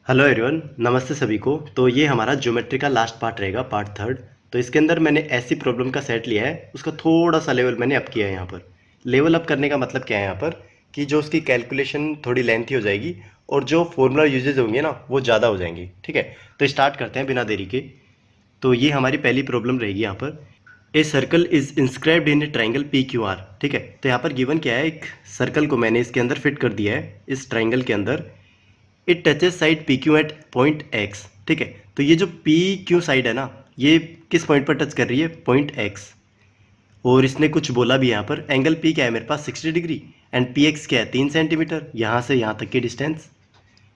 Hello everyone, नमस्ते सभी को। तो ये हमारा ज्योमेट्री का लास्ट पार्ट रहेगा, पार्ट थर्ड। तो इसके अंदर मैंने ऐसी प्रॉब्लम का सेट लिया है, उसका थोड़ा सा लेवल मैंने अप किया है यहाँ पर। लेवल अप करने का मतलब क्या है यहाँ पर, कि जो उसकी कैलकुलेशन थोड़ी लेंथी हो जाएगी और जो फॉर्मूला यूजेज होंगे ना वो ज़्यादा हो जाएंगे। ठीक है, तो स्टार्ट करते हैं बिना देरी के। तो ये हमारी पहली प्रॉब्लम रहेगी यहाँ पर। A circle is inscribed in A triangle P Q are. ठीक है, तो यहाँ पर गिवन क्या है, एक सर्कल को मैंने इसके अंदर फिट कर दिया है, इस ट्राइंगल के अंदर। It touches side P Q at point X. ठीक है, तो ये जो पी क्यू साइड है ना, ये किस पॉइंट पर टच कर रही है, पॉइंट एक्स। और इसने कुछ बोला भी यहाँ पर, एंगल पी क्या है मेरे पास 60 डिग्री, एंड पी एक्स क्या है 3 सेंटीमीटर यहाँ से यहाँ तक की डिस्टेंस।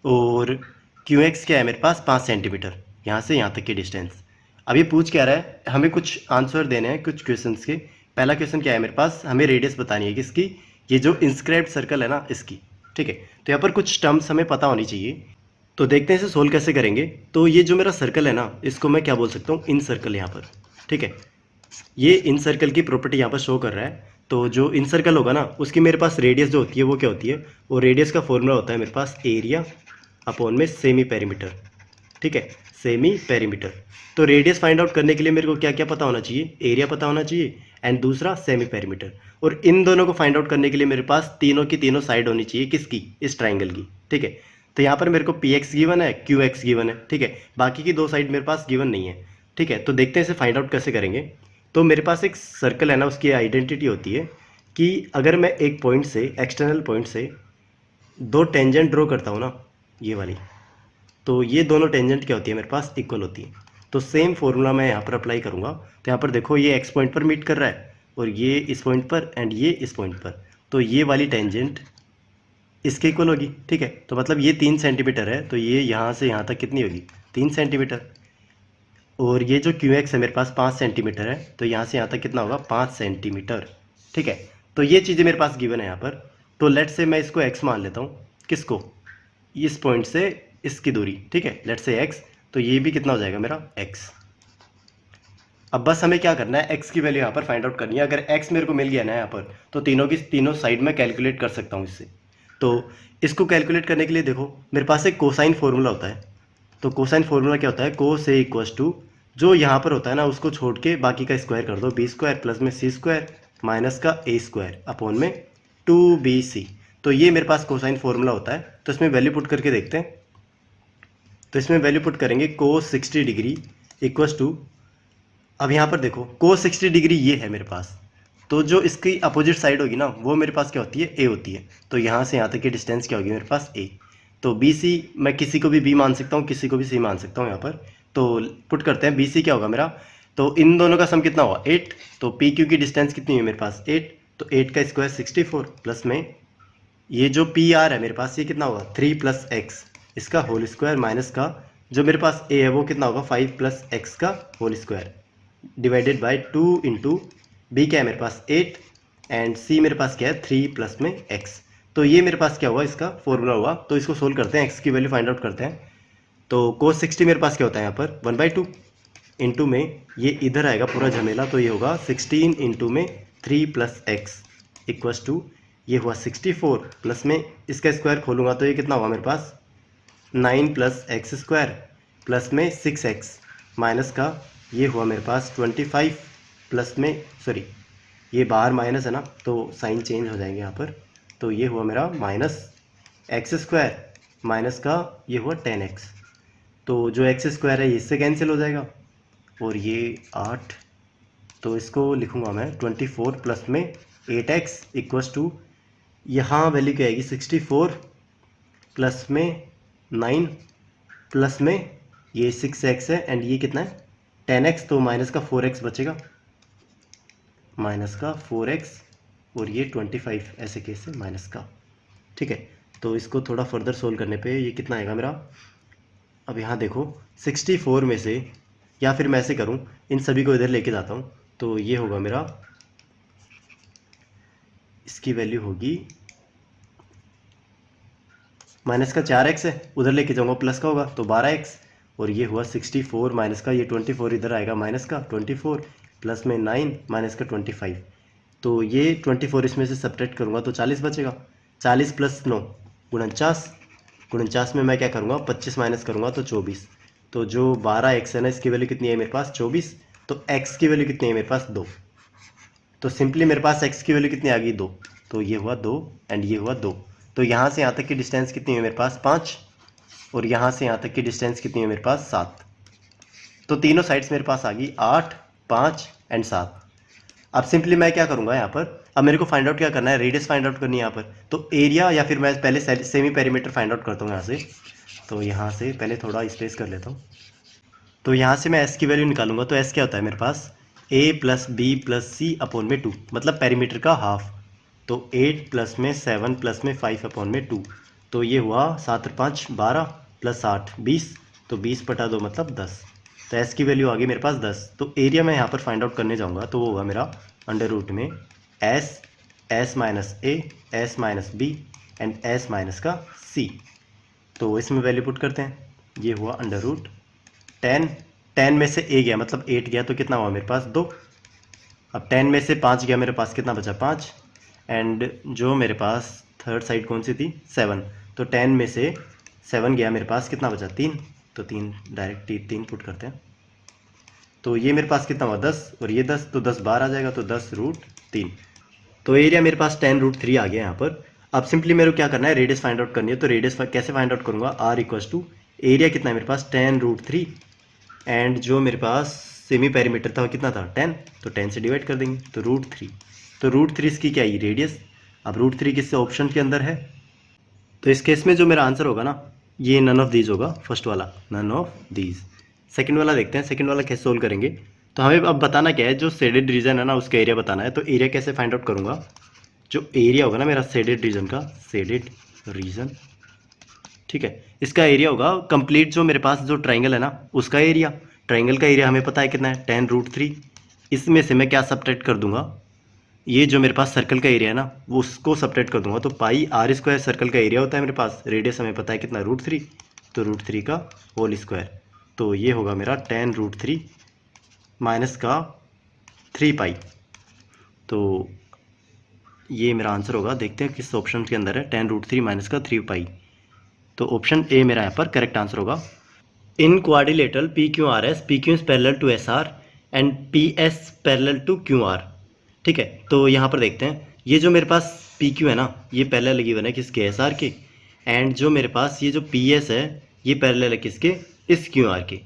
और क्यू एक्स क्या है मेरे पास 5 सेंटीमीटर यहाँ से यहाँ तक की डिस्टेंस। अब ये पूछ क्या रहा है, हमें कुछ आंसर देने हैं कुछ क्वेश्चंस के। पहला क्वेश्चन क्या है मेरे पास, हमें रेडियस बतानी है किसकी, ये जो इंस्क्राइब्ड सर्कल है ना इसकी। ठीक है, तो यहाँ पर कुछ टर्म्स हमें पता होनी चाहिए। तो देखते हैं इसे सोल्व कैसे करेंगे। तो ये जो मेरा सर्कल है ना, इसको मैं क्या बोल सकता हूँ, इन सर्कल यहाँ पर। ठीक है, ये इन सर्कल की प्रॉपर्टी यहाँ पर शो कर रहा है। तो जो इन सर्कल होगा ना, उसकी मेरे पास रेडियस जो होती है वो क्या होती है, वो रेडियस का फॉर्मूला होता है मेरे पास एरिया अपॉन में सेमी पेरीमीटर। ठीक है, सेमी पेरीमीटर। तो रेडियस फाइंड आउट करने के लिए मेरे को क्या क्या पता होना चाहिए, एरिया पता होना चाहिए एंड दूसरा सेमी पेरीमीटर। और इन दोनों को फाइंड आउट करने के लिए मेरे पास तीनों की तीनों साइड होनी चाहिए किसकी, इस ट्राइंगल की। ठीक है, तो यहाँ पर मेरे को पी एक्स गिवन है, क्यू एक्स गिवन है। ठीक है, बाकी की दो साइड मेरे पास गिवन नहीं है। ठीक है, तो देखते हैं इसे फाइंड आउट कैसे करेंगे। तो मेरे पास एक सर्कल है ना, उसकी आइडेंटिटी होती है कि अगर मैं एक पॉइंट से, एक्सटर्नल पॉइंट से दो टेंजेंट ड्रॉ करता हूँ ना, ये वाली, तो ये दोनों टेंजेंट क्या होती है मेरे पास, इक्वल होती है। तो सेम फॉर्मूला मैं यहाँ पर अप्लाई करूँगा। तो यहाँ पर देखो, ये एक्स पॉइंट पर मीट कर रहा है और ये इस पॉइंट पर एंड ये इस पॉइंट पर। तो ये वाली टेंजेंट इसके इक्वल होगी। ठीक है, तो मतलब ये 3 सेंटीमीटर है, तो ये यहाँ से यहाँ तक कितनी होगी, 3 सेंटीमीटर। और ये जो क्यू एक्स है मेरे पास 5 सेंटीमीटर है, तो यहाँ से यहाँ तक कितना होगा, 5 सेंटीमीटर। ठीक है, तो ये चीज़ें मेरे पास गिवन है यहाँ पर। तो लेट से मैं इसको एक्स मान लेता हूँ, किसको, इस पॉइंट से इसकी दूरी। ठीक है, लेट से एक्स, तो ये भी कितना हो जाएगा मेरा एक्स। अब बस हमें क्या करना है, एक्स की वैल्यू यहाँ पर फाइंड आउट करनी है। अगर एक्स मेरे को मिल गया ना यहाँ पर, तो तीनों की तीनों साइड में कैलकुलेट कर सकता हूँ इससे। तो इसको कैलकुलेट करने के लिए देखो, मेरे पास एक कोसाइन फार्मूला होता है। तो कोसाइन फार्मूला क्या होता है, कोस ए इक्वस टू, जो यहाँ पर होता है ना उसको छोड़ के बाकी का स्क्वायर कर दो, बी स्क्वायर प्लस में सी स्क्वायर माइनस का ए स्क्वायर अपॉन में 2bc। तो ये मेरे पास कोसाइन फार्मूला होता है। तो इसमें वैल्यू पुट करके देखते हैं। तो इसमें वैल्यू पुट करेंगे, कोस 60 डिग्री इक्वस टू, अब यहाँ पर देखो कोस 60 डिग्री ये है मेरे पास, तो जो इसकी अपोजिट साइड होगी ना वो मेरे पास क्या होती है, ए होती है। तो यहाँ से यहाँ तक की डिस्टेंस क्या होगी मेरे पास, ए। तो बी सी, मैं किसी को भी बी मान सकता हूँ, किसी को भी सी मान सकता हूँ यहाँ पर। तो पुट करते हैं, बी सी क्या होगा मेरा, तो इन दोनों का सम कितना होगा 8। तो पी क्यू की डिस्टेंस कितनी है मेरे पास 8, तो 8 का स्क्वायर 64 प्लस में ये जो पी आर है मेरे पास, ये कितना होगा 3 प्लस एक्स, इसका होल स्क्वायर माइनस का जो मेरे पास ए है वो कितना होगा 5 प्लस एक्स का whole square divided by 2 into B क्या है मेरे पास 8 एंड सी मेरे पास क्या है 3 प्लस में एक्स। तो ये मेरे पास क्या हुआ, इसका फॉर्मूला हुआ। तो इसको सोल्व करते हैं, एक्स की वैल्यू फाइंड आउट करते हैं। तो कोस 60 मेरे पास क्या होता है यहाँ पर 1/2 इंटू में ये इधर आएगा पूरा झमेला, तो ये होगा 16 इंटू में 3 प्लस एक्स इक्वस टू, ये हुआ 64 प्लस में इसका स्क्वायर खोलूँगा तो ये कितना होगा मेरे पास 9 प्लस एक्स स्क्वायर प्लस में 6x माइनस का, ये हुआ मेरे पास 25 प्लस में, सॉरी ये बाहर माइनस है ना तो साइन चेंज हो जाएंगे यहाँ पर। तो ये हुआ मेरा माइनस एक्स स्क्वायर माइनस का, ये हुआ 10x। तो जो एक्स स्क्वायर है ये इससे कैंसिल हो जाएगा और ये 8, तो इसको लिखूँगा मैं 24 प्लस में 8x इक्वस टू, यहाँ वैल्यू क्या आएगी 64 प्लस में 9 प्लस में ये 6x है एंड ये कितना है 10x, तो माइनस का 4x बचेगा, माइनस का 4x और ये 25 ऐसे केस से माइनस का। ठीक है, तो इसको थोड़ा फर्दर सोल्व करने पे ये कितना आएगा मेरा, अब यहाँ देखो 64 में से, या फिर मैं ऐसे करूँ इन सभी को इधर लेके जाता हूँ, तो ये होगा मेरा, इसकी वैल्यू होगी माइनस का 4x है, उधर लेके जाऊँगा प्लस का होगा तो 12x, और ये हुआ 64 माइनस का, ये 24 इधर आएगा माइनस का 24 प्लस में 9 माइनस का 25, तो ये 24 इसमें से सब्ट्रैक्ट करूँगा तो 40 बचेगा। 40 प्लस 9 49, 49 में मैं क्या करूँगा, 25 माइनस करूँगा तो 24। तो जो 12x है ना, इसकी वैल्यू कितनी है मेरे पास 24। तो x की वैल्यू कितनी है मेरे पास 2। तो सिंपली मेरे पास x की वैल्यू कितनी आ गई 2। तो ये हुआ 2 एंड ये हुआ 2। तो यहाँ से यहाँ तक की डिस्टेंस कितनी है मेरे पास 5, और यहाँ से यहाँ तक की डिस्टेंस कितनी है मेरे पास 7। तो तीनों साइड्स मेरे पास आ गई 8, 5 एंड 7। अब सिंपली मैं क्या करूँगा यहाँ पर, अब मेरे को फाइंड आउट क्या करना है, रेडियस फाइंड आउट करनी है यहाँ पर। तो एरिया या फिर मैं पहले सेमी पेरीमीटर फाइंड आउट करता हूँ यहाँ से। तो यहाँ से पहले थोड़ा स्पेस कर लेता हूँ। तो यहाँ से मैं s की वैल्यू निकालूंगा। तो s क्या होता है मेरे पास, a plus B plus C upon में 2, मतलब पेरीमीटर का हाफ। तो 8 प्लस में 7 प्लस में 5 अपॉन में 2। तो ये हुआ 7 और 5 12 प्लस 8 20। तो 20 बटा 2 मतलब 10। तो s की वैल्यू आ गई मेरे पास 10। तो एरिया मैं यहाँ पर फाइंड आउट करने जाऊँगा तो वो होगा मेरा अंडर रूट में s minus a, s minus b and s minus का c। तो इसमें वैल्यू पुट करते हैं। ये हुआ अंडर रूट 10 में से a गया मतलब 8 गया, तो कितना हुआ मेरे पास 2। अब 10 में से 5 गया, मेरे पास कितना बचा 5। एंड जो मेरे पास थर्ड साइड कौन सी थी 7। तो 10 में से 7 गया, मेरे पास कितना बचा 3। तो 3 डायरेक्ट 3 पुट करते हैं। तो ये मेरे पास कितना हुआ 10 और ये 10, तो 10 बार आ जाएगा, तो 10√3। तो एरिया मेरे पास 10√3 आ गया यहाँ पर। अब सिंपली मेरे को क्या करना है, रेडियस फाइंड आउट करनी है। तो रेडियस कैसे फाइंड आउट करूँगा, r इक्वल्स टू एरिया कितना है मेरे पास 10√3 एंड जो मेरे पास सेमी पेरीमीटर था वो कितना था 10। तो 10 से डिवाइड कर देंगे तो √3। तो √3 इसकी क्या है रेडियस। अब √3 किससे ऑप्शन के अंदर है। तो इस केस में जो मेरा आंसर होगा ना, ये नन ऑफ दीज होगा, फर्स्ट वाला नन ऑफ दीज। सेकंड वाला देखते हैं, सेकंड वाला कैसे सोल्व करेंगे। तो हमें अब बताना क्या है, जो शेडेड रीजन है ना उसका एरिया बताना है। तो एरिया कैसे फाइंड आउट करूँगा, जो एरिया होगा ना मेरा शेडेड रीजन का, शेडेड रीजन, ठीक है, इसका एरिया होगा कंप्लीट जो मेरे पास जो ट्राइंगल है ना उसका एरिया। ट्राइंगल का एरिया हमें पता है कितना है 10√3। इसमें से मैं क्या सब्ट्रैक्ट कर दूंगा, ये जो मेरे पास सर्कल का एरिया है ना वो उसको सब्ट्रैक्ट कर दूंगा। तो पाई r² सर्कल का एरिया होता है मेरे पास, रेडियस हमें पता है कितना √3। तो √3 का होल स्क्वायर। तो ये होगा मेरा 10√3 माइनस का 3 पाई। तो ये मेरा आंसर होगा, देखते हैं किस ऑप्शन के अंदर है 10√3 माइनस का 3 पाई। तो ऑप्शन ए मेरा यहाँ पर करेक्ट आंसर होगा। In quadrilateral PQRS, PQ is parallel to SR and PS parallel to QR। ठीक है, तो यहाँ पर देखते हैं, ये जो मेरे पास PQ है ना ये पैरेलल लगी हुई है किसके SR के, एंड जो मेरे पास ये जो PS है ये पैरेलल है किसके, इस QR के।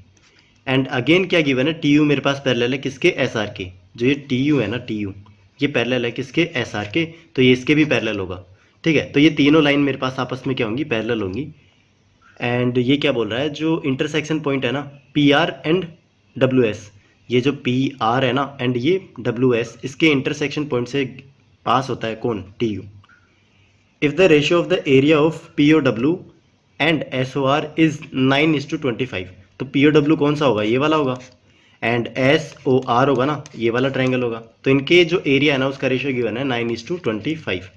एंड अगेन क्या गिवन है, TU मेरे पास पैरेलल है किसके, SR के। जो ये TU है ना, TU ये पैरेलल है किसके, SR के। तो ये इसके भी पैरेलल होगा। ठीक है, तो ये तीनों लाइन मेरे पास आपस में क्या होंगी, पैरेलल होंगी। एंड ये क्या बोल रहा है, जो इंटरसेक्शन पॉइंट है ना PR एंड WS, ये जो PR है ना एंड ये WS, इसके इंटरसेक्शन पॉइंट से पास होता है कौन, TU। If the ratio of the area of POW and SOR is 9:25। तो POW कौन सा होगा, ये वाला होगा, एंड SOR होगा ना ये वाला ट्राइंगल होगा। तो इनके जो एरिया है ना उसका रेशियो गिवन है 9:25।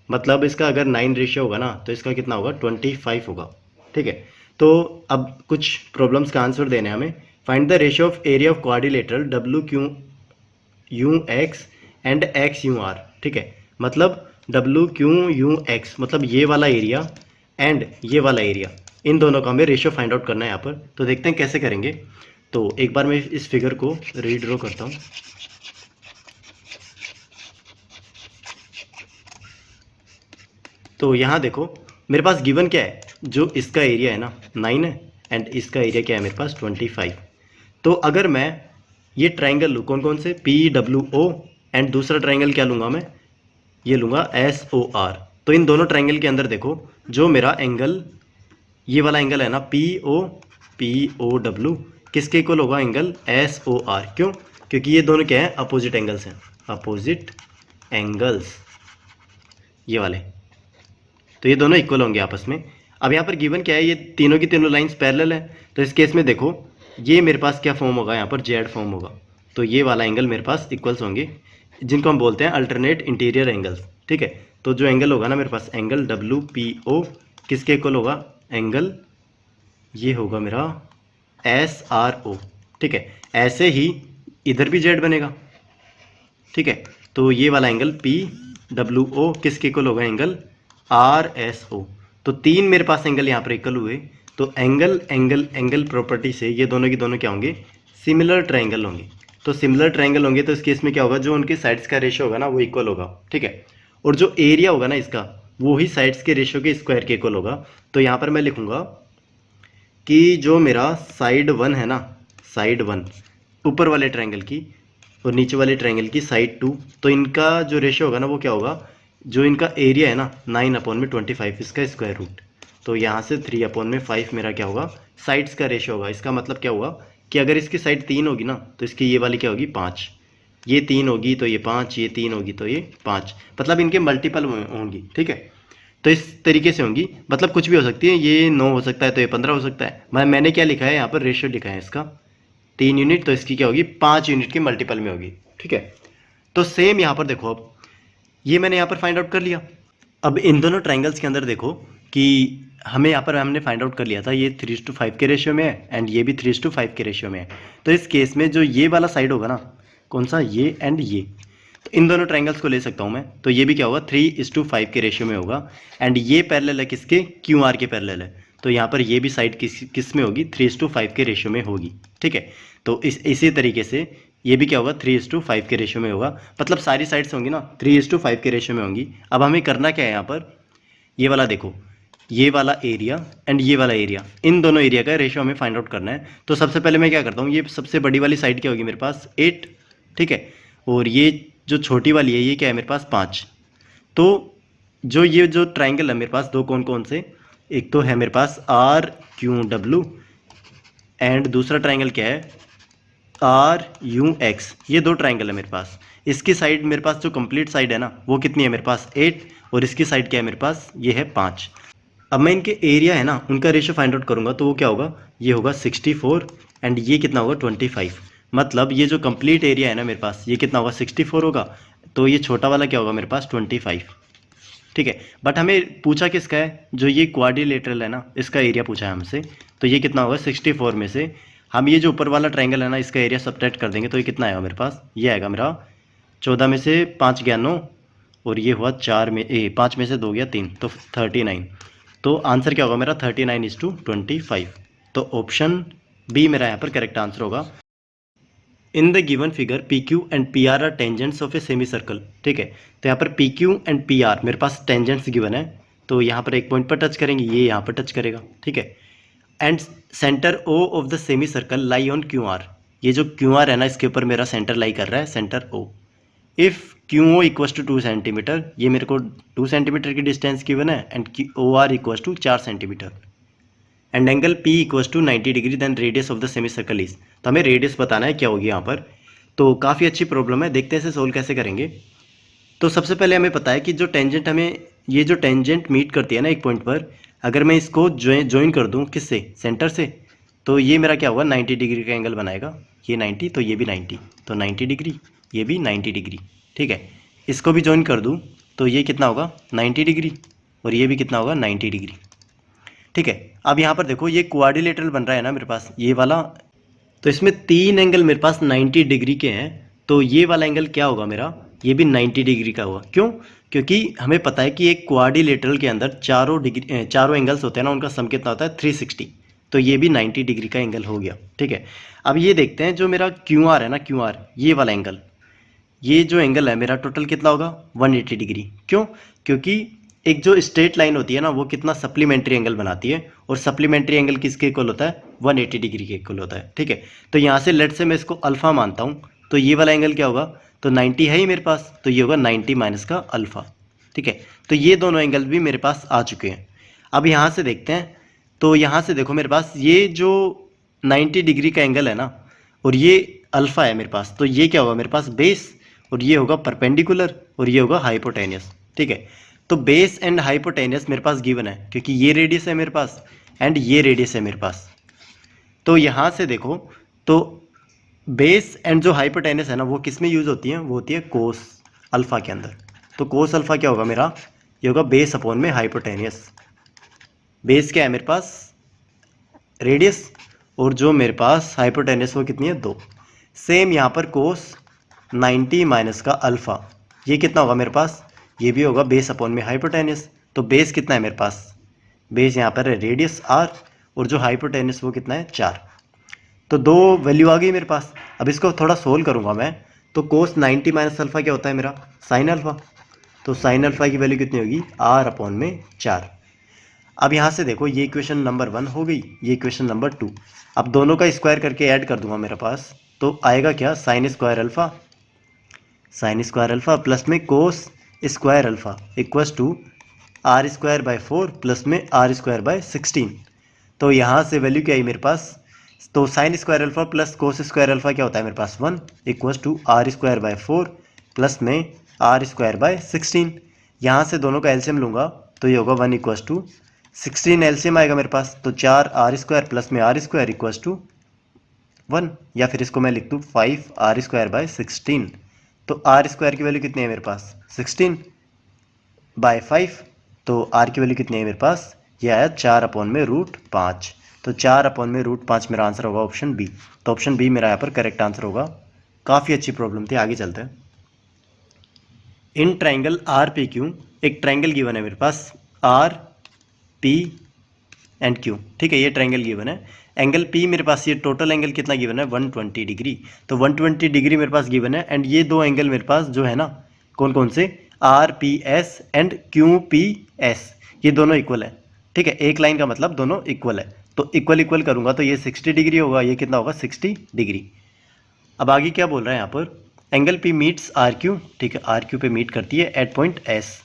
मतलब इसका अगर 9 रेशियो होगा ना तो इसका कितना होगा 25 होगा। ठीक है, तो अब कुछ प्रॉब्लम्स का आंसर देने हमें। Find the ratio of area of quadrilateral WQUX and XUR। ठीक है, मतलब WQUX मतलब ये वाला एरिया एंड ये वाला एरिया, इन दोनों का हमें रेशियो फाइंड आउट करना है यहाँ पर। तो देखते हैं कैसे करेंगे। तो एक बार मैं इस फिगर को रीड्रॉ करता हूँ। तो यहाँ देखो मेरे पास गिवन क्या है, जो इसका एरिया है ना 9 है एंड इसका एरिया क्या है मेरे पास 25। तो अगर मैं ये ट्राइंगल लूँ, कौन कौन से, PWO एंड दूसरा ट्राइंगल क्या लूँगा मैं, ये लूँगा SOR। तो इन दोनों ट्राइंगल के अंदर देखो जो मेरा एंगल, ये वाला एंगल है ना POW किसके इक्वल होगा, एंगल SOR। क्यों, क्योंकि ये दोनों क्या है, अपोजिट एंगल्स हैं, अपोजिट एंगल्स ये वाले। तो ये दोनों इक्वल होंगे आपस में। अब यहाँ पर गिवन क्या है, ये तीनों की तीनों लाइंस पैरेलल है। तो इस केस में देखो ये मेरे पास क्या फॉर्म होगा, यहाँ पर जेड फॉर्म होगा। तो ये वाला एंगल मेरे पास इक्वल्स होंगे, जिनको हम बोलते हैं अल्टरनेट इंटीरियर एंगल्स। ठीक है, तो जो एंगल होगा ना मेरे पास एंगल WPO किसके इक्वल होगा, एंगल ये होगा मेरा SRO। ठीक है, ऐसे ही इधर भी जेड बनेगा। ठीक है, तो ये वाला एंगल PWO किसके इक्वल होगा, एंगल RSO। तो 3 मेरे पास एंगल यहाँ पर इक्वल हुए, तो एंगल एंगल एंगल प्रॉपर्टी से ये दोनों की दोनों क्या होंगे, सिमिलर ट्रायंगल होंगे। तो सिमिलर ट्रायंगल होंगे तो इस केस में क्या होगा, जो उनके साइड्स का रेशियो होगा ना वो इक्वल होगा, ठीक है। और जो एरिया होगा ना इसका, वो ही साइड्स के रेशियो के स्क्वायर के इक्वल होगा। तो यहाँ पर मैं लिखूंगा कि जो मेरा साइड 1 है ना, साइड 1 ऊपर वाले ट्रायंगल की और नीचे वाले ट्रायंगल की साइड 2, तो इनका जो रेशियो होगा ना वो क्या होगा, जो इनका एरिया है ना 9/25 इसका स्क्वायर रूट। तो यहाँ से 3/5 मेरा क्या होगा, साइड्स का रेशियो होगा। इसका मतलब क्या हुआ कि अगर इसकी साइड 3 होगी ना तो इसकी ये वाली क्या होगी 5, ये 3 होगी तो ये 5, ये 3 होगी तो ये 5, मतलब इनके मल्टीपल होंगी, ठीक है। तो इस तरीके से होंगी, मतलब कुछ भी हो सकती है, ये 9 हो सकता है तो ये 15 हो सकता है। मैंने क्या लिखा है यहाँ पर, रेशियो लिखा है इसका 3 यूनिट, तो इसकी क्या होगी 5 यूनिट के मल्टीपल में होगी, ठीक है। तो सेम यहाँ पर देखो, अब ये मैंने यहाँ पर फाइंड आउट कर लिया। अब इन दोनों ट्रायंगल्स के अंदर देखो कि हमें यहाँ पर हमने फाइंड आउट कर लिया था, ये 3:5 के रेशियो में है एंड ये भी 3:5 के रेशियो में है। तो इस केस में जो ये वाला साइड होगा ना, कौन सा, ये एंड ये, तो इन दोनों ट्रायंगल्स को ले सकता हूँ मैं। तो ये भी क्या होगा 3:5 के रेशियो में होगा एंड ये पैरेलल है किसके, QR के पैरेलल है। तो यहाँ पर ये भी साइड किस में होगी, 3:5 के रेशियो में होगी, ठीक है। तो इसी तरीके से ये भी क्या होगा 3:5 के रेशियो में होगा, मतलब सारी साइड्स होंगी ना 3:5 के रेशियो में होंगी। अब हमें करना क्या है यहाँ पर, ये वाला देखो, ये वाला एरिया एंड ये वाला एरिया, इन दोनों एरिया का रेशियो हमें फाइंड आउट करना है। तो सबसे पहले मैं क्या करता हूँ, ये सबसे बड़ी वाली साइड क्या होगी मेरे पास 8, ठीक है, और ये जो छोटी वाली है ये क्या है मेरे पास 5। तो जो ये जो ट्राइंगल है मेरे पास दो कौन कौन से, एक तो है मेरे पास RQW एंड दूसरा ट्राइंगल क्या है RUX, ये दो ट्राइंगल है मेरे पास। इसकी साइड मेरे पास जो कंप्लीट साइड है ना वो कितनी है मेरे पास 8, और इसकी साइड क्या है मेरे पास, ये है 5। अब मैं इनके एरिया है ना उनका रेशियो फाइंड आउट करूंगा, तो वो क्या होगा, ये होगा 64 एंड ये कितना होगा 25। मतलब ये जो कंप्लीट एरिया है ना मेरे पास, ये कितना होगा 64 होगा, तो ये छोटा वाला क्या होगा मेरे पास 25, ठीक है। बट हमें पूछा किसका है, जो ये क्वाड्रिलेटरल है ना इसका एरिया पूछा है हमसे। तो ये कितना होगा 64 में से हम ये जो ऊपर वाला ट्राइंगल है ना इसका एरिया सब्ट्रैक्ट कर देंगे, तो ये कितना आएगा मेरे पास, ये आएगा मेरा 14 में से 5 गया 9, और ये हुआ 5 में से 2 गया 3, तो 39। तो आंसर क्या होगा मेरा 39:25। तो ऑप्शन बी मेरा यहाँ पर करेक्ट आंसर होगा। In the given figure PQ and PR are tangents of a semi circle, ठीक है। तो यहाँ पर PQ एंड PR मेरे पास टेंजेंट्स गिवन है, तो यहाँ पर एक पॉइंट पर टच करेंगे, ये यहाँ पर टच करेगा, ठीक है। And centre O of the semi circle lie on QR, ये जो QR है ना इसके ऊपर मेरा सेंटर लाई कर रहा है, centre O। If QO equals to 2 centimetre, ये मेरे को 2 सेंटीमीटर की डिस्टेंस गिवन है and OR equals to 4 centimetre and angle P equals to 90 degree, then radius of the semi circle is. तो हमें रेडियस बताना है क्या होगी यहाँ पर। तो काफ़ी अच्छी प्रॉब्लम है, देखते हैं इसे सोल्व कैसे करेंगे। तो सबसे पहले हमें पता है कि जो टेंजेंट हमें, ये जो टेंजेंट मीट करती है ना एक पॉइंट पर, अगर मैं इसको ज्वाइन कर दूँ किससे, सेंटर से, तो ये मेरा क्या होगा 90 डिग्री का एंगल बनाएगा, ये 90 तो ये भी 90, तो 90 डिग्री, ये भी 90 डिग्री, ठीक है। इसको भी ज्वाइन कर दूँ तो ये कितना होगा 90 डिग्री, और ये भी कितना होगा 90 डिग्री, ठीक है। अब यहाँ पर देखो ये क्वाड्रिलेटरल बन रहा है ना मेरे पास ये वाला, तो इसमें 3 एंगल मेरे पास 90 डिग्री के हैं। तो ये वाला एंगल क्या होगा मेरा, ये भी 90 डिग्री का होगा। क्यों, क्योंकि हमें पता है कि एक क्वाड्रिलेटरल के अंदर चारों एंगल्स होते हैं ना, उनका सम कितना होता है 360, तो ये भी 90 डिग्री का एंगल हो गया, ठीक है। अब ये देखते हैं जो मेरा QR है ना, QR ये वाला एंगल, ये जो एंगल है मेरा टोटल कितना होगा 180 डिग्री। क्यों, क्योंकि एक जो स्ट्रेट लाइन होती है ना वो कितना सप्लीमेंट्री एंगल बनाती है, और सप्लीमेंट्री एंगल किसके इक्वल होता है 180 डिग्री के इक्वल होता है, ठीक है। तो यहाँ से लेट से मैं इसको अल्फ़ा मानता हूँ, तो ये वाला एंगल क्या होगा, तो 90 है ही मेरे पास, तो ये होगा 90 माइनस का अल्फ़ा, ठीक है। तो ये दोनों एंगल भी मेरे पास आ चुके हैं। अब यहाँ से देखते हैं, तो यहाँ से देखो मेरे पास ये जो 90 डिग्री का एंगल है ना, और ये अल्फ़ा है मेरे पास, तो ये क्या होगा मेरे पास बेस, और ये होगा परपेंडिकुलर, और ये होगा हाइपोटेनियस, ठीक है। तो बेस एंड हाइपोटेनियस मेरे पास गिवन है, क्योंकि ये रेडियस है मेरे पास एंड ये रेडियस है मेरे पास। तो यहाँ से देखो, तो बेस एंड जो हाइपोटेनियस है ना वो किस में यूज़ होती है, वो होती है कोस अल्फ़ा के अंदर। तो कोस अल्फ़ा क्या होगा मेरा, ये होगा बेस अपॉन में हाइपोटेनियस। बेस क्या है मेरे पास रेडियस, और जो मेरे पास हाइपोटेनियस वो कितनी है 2। सेम यहाँ पर कोस 90 माइनस का अल्फ़ा, ये कितना होगा मेरे पास, ये भी होगा बेस अपॉन में हाइपोटेनियस। तो बेस कितना है मेरे पास, बेस यहाँ पर है रेडियस r, और जो हाइपोटेनस वो कितना है 4। तो दो वैल्यू आ गई मेरे पास। अब इसको थोड़ा सोल्व करूँगा मैं। तो कोस 90 माइनस अल्फ़ा क्या होता है मेरा, साइन अल्फ़ा। तो साइन अल्फ़ा की वैल्यू कितनी होगी, r/4। अब यहाँ से देखो ये इक्वेशन नंबर 1 हो गई, ये इक्वेशन नंबर 2। अब दोनों का स्क्वायर करके ऐड कर दूंगा मेरे पास, तो आएगा क्या, साइन स्क्वायर अल्फ़ा प्लस में cos square alpha equals to r²/4 plus में r²/16। तो यहाँ से वैल्यू क्या आई मेरे पास, तो sine square alpha plus cos square alpha क्या होता है मेरे पास 1 इक्वस टू r²/4 प्लस में r²/16। यहाँ से दोनों का एलसीएम लूँगा तो ये होगा 1 इक्वस टू 16 एलसीएम आएगा मेरे पास, तो 4r² प्लस में r² इक्वस टू 1, या फिर इसको मैं लिख दूँ 5r²/16। तो r² की वैल्यू कितनी है मेरे पास 16/5। तो r की वैल्यू कितनी है मेरे पास, ये आया 4/√5। तो 4/√5 मेरा आंसर होगा ऑप्शन बी। तो ऑप्शन बी मेरा यहाँ पर करेक्ट आंसर होगा। काफ़ी अच्छी प्रॉब्लम थी, आगे चलते हैं। In triangle R P Q, एक ट्राइंगल गिवन है मेरे पास आर पी एंड क्यू, ठीक है, ये ट्राइंगल गिवन है। एंगल पी मेरे पास, ये टोटल एंगल कितना गिवन है 120 डिग्री। तो 120 डिग्री मेरे पास गिवन है, एंड ये दो एंगल मेरे पास जो है ना, कौन कौन से, R P S and Q P S, ये दोनों इक्वल है। ठीक है, एक लाइन का मतलब दोनों इक्वल है। तो इक्वल इक्वल करूंगा तो ये 60 डिग्री होगा, ये कितना होगा 60 डिग्री। अब आगे क्या बोल रहा है यहाँ पर, angle P meets R Q, ठीक है, आर क्यू पे मीट करती है at point S.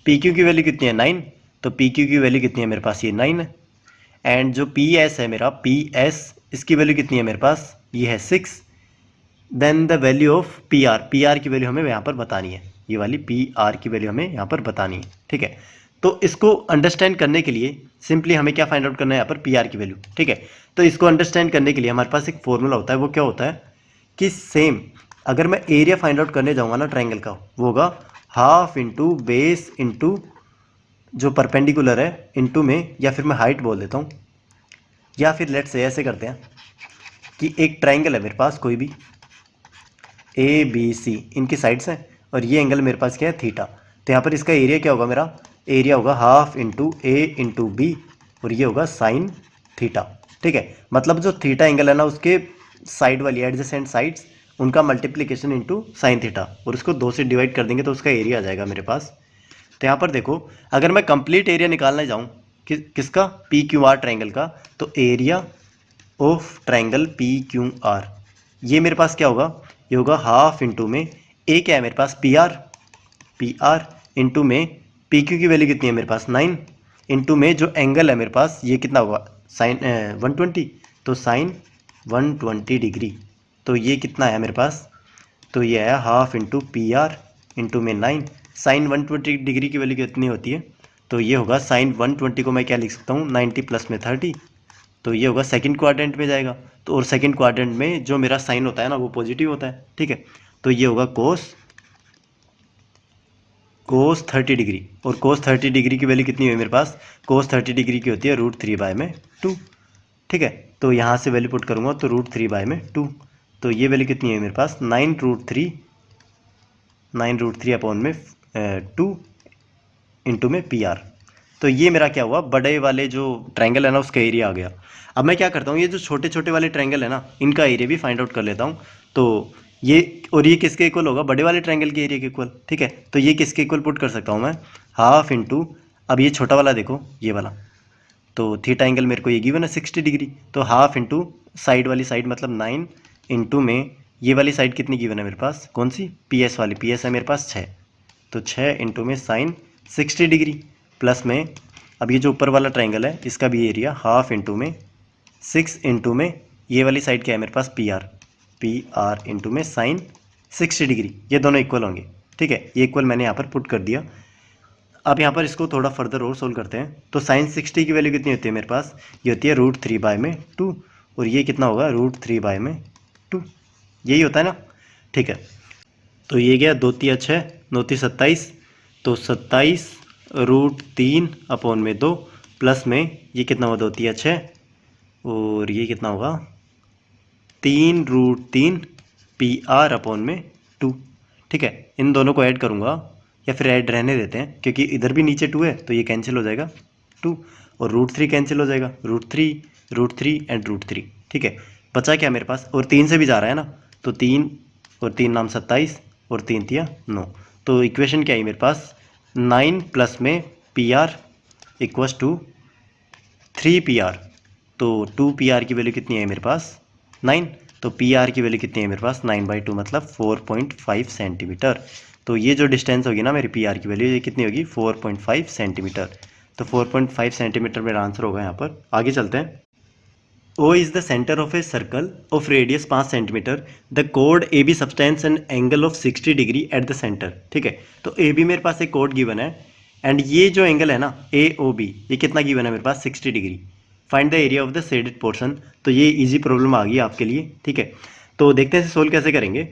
P Q की वैल्यू कितनी है 9, तो पी क्यू की वैल्यू कितनी है मेरे पास, ये 9 है। एंड जो पी एस है मेरा, पी एस, इसकी वैल्यू कितनी है मेरे पास, ये है 6। Then the value of P R की वैल्यू हमें यहाँ पर बतानी है, ये वाली पी आर की वैल्यू हमें यहाँ पर बतानी है। ठीक है, तो इसको अंडरस्टैंड करने के लिए सिंपली हमें क्या फाइंड आउट करना है यहाँ पर, पी आर की वैल्यू। ठीक है, तो इसको अंडरस्टैंड करने के लिए हमारे पास एक फॉर्मूला होता है, वो क्या होता है कि सेम अगर मैं एरिया फाइंड आउट करने जाऊँगा ना ट्राइंगल का, वो होगा हाफ इंटू बेस इंटू जो परपेंडिकुलर है इंटू में, या फिर मैं हाइट बोल देता हूँ, या फिर लेट्स से ऐसे करते हैं कि एक ट्राइंगल है मेरे पास कोई भी ए बी सी, इनकी साइड्स हैं, और ये एंगल मेरे पास क्या है थीटा। तो यहाँ पर इसका एरिया क्या होगा, मेरा एरिया होगा हाफ इंटू ए इंटू बी, और ये होगा साइन थीटा। ठीक है, मतलब जो थीटा एंगल है ना, उसके साइड वाली एडजेसेंट साइड्स, उनका मल्टीप्लिकेशन इंटू साइन थीटा, और उसको 2 से डिवाइड कर देंगे तो उसका एरिया आ जाएगा मेरे पास। तो यहाँ पर देखो, अगर मैं कंप्लीट एरिया निकालने जाऊँ किसका, पी क्यू आर ट्राइंगल का, तो area of triangle P Q are, ये मेरे पास क्या होगा, ये होगा हाफ इंटू में ए क्या है मेरे पास पी आर इंटू में पी क्यू की वैल्यू कितनी है मेरे पास 9, इंटू में जो एंगल है मेरे पास ये कितना होगा साइन 120, तो साइन 120 डिग्री। तो ये कितना है मेरे पास, तो ये आया half into P R into में 9। साइन 120 डिग्री की वैल्यू कितनी होती है, तो ये होगा साइन 120 को मैं क्या लिख सकता हूँ 90 प्लस में 30, तो ये होगा सेकंड क्वाड्रेंट में जाएगा। तो और सेकंड क्वाड्रेंट में जो मेरा साइन होता है ना, वो पॉजिटिव होता है। ठीक है, तो ये होगा कोस 30 डिग्री, और कोस 30 डिग्री की वैल्यू कितनी हुई मेरे पास, कोस 30 डिग्री की होती है √3/2। ठीक है, तो यहाँ से वैल्यू पुट करूँगा तो √3/2, तो ये वैल्यू कितनी है मेरे पास 9√3/2 इंटू में पी आर। तो ये मेरा क्या हुआ, बड़े वाले जो ट्रायंगल है ना उसका एरिया आ गया। अब मैं क्या करता हूँ, ये जो छोटे छोटे वाले ट्रायंगल है ना, इनका एरिया भी फाइंड आउट कर लेता हूँ। तो ये, और ये किसके इक्वल होगा, बड़े वाले ट्रायंगल के एरिया के इक्वल। ठीक है, तो ये किसके इक्वल पुट कर सकता हूँ मैं, हाफ इंटू, अब ये छोटा वाला देखो ये वाला, तो थीटा एंगल मेरे को ये गिवन है 60 डिग्री, तो हाफ इंटू साइड वाली साइड मतलब 9 इंटू में ये वाली साइड कितनी गिवन है मेरे पास, कौन सी, पी एस वाली, पी एस है मेरे पास 6, तो 6 इंटू में साइन 60 डिग्री प्लस में, अब ये जो ऊपर वाला ट्रायंगल है इसका भी एरिया हाफ इंटू में 6 इंटू में ये वाली साइड क्या है मेरे पास पी आर इंटू में साइन 60 डिग्री, ये दोनों इक्वल होंगे। ठीक है, ये इक्वल मैंने यहाँ पर पुट कर दिया। अब यहाँ पर इसको थोड़ा फर्दर और सोल्व करते हैं। तो साइन 60 की वैल्यू कितनी होती है मेरे पास, ये होती है √3/2, और ये कितना होगा √3/2, यही होता है ना। ठीक है, तो ये गया 2 × 6 9 × 27, तो 27 √3/2 प्लस में ये कितना होगा 2 × 6, और ये कितना होगा 3√3/2। ठीक है, इन दोनों को ऐड करूँगा, या फिर ऐड रहने देते हैं क्योंकि इधर भी नीचे 2 है तो ये कैंसिल हो जाएगा 2, और √3 कैंसिल हो जाएगा, √3 एंड √3, ठीक है। बचा क्या मेरे पास, और 3 से भी जा रहा है ना, तो 3 और 3 नाम 27 और 3 तिया 9। तो इक्वेशन क्या है मेरे पास, 9 प्लस में PR इक्वस टू 3PR। तो 2PR की वैल्यू कितनी है मेरे पास 9, तो PR की वैल्यू कितनी है मेरे पास 9/2 मतलब 4.5 सेंटीमीटर। तो ये जो डिस्टेंस होगी ना मेरी PR की वैल्यू, ये कितनी होगी 4.5 सेंटीमीटर। तो 4.5 सेंटीमीटर मेरा आंसर होगा यहाँ पर। आगे चलते हैं। O is the center of a circle of radius 5 centimetre. The code AB subtends an angle of 60 degree at the centre, ठीक है। तो AB मेरे पास एक कोड गिवन है, एंड ये जो एंगल है ना AOB, ये कितना गिवन है मेरे पास 60 degree. Find the area of the shaded portion. तो ये इजी प्रॉब्लम आ गई आपके लिए, ठीक है। तो देखते हैं सोल्व कैसे करेंगे।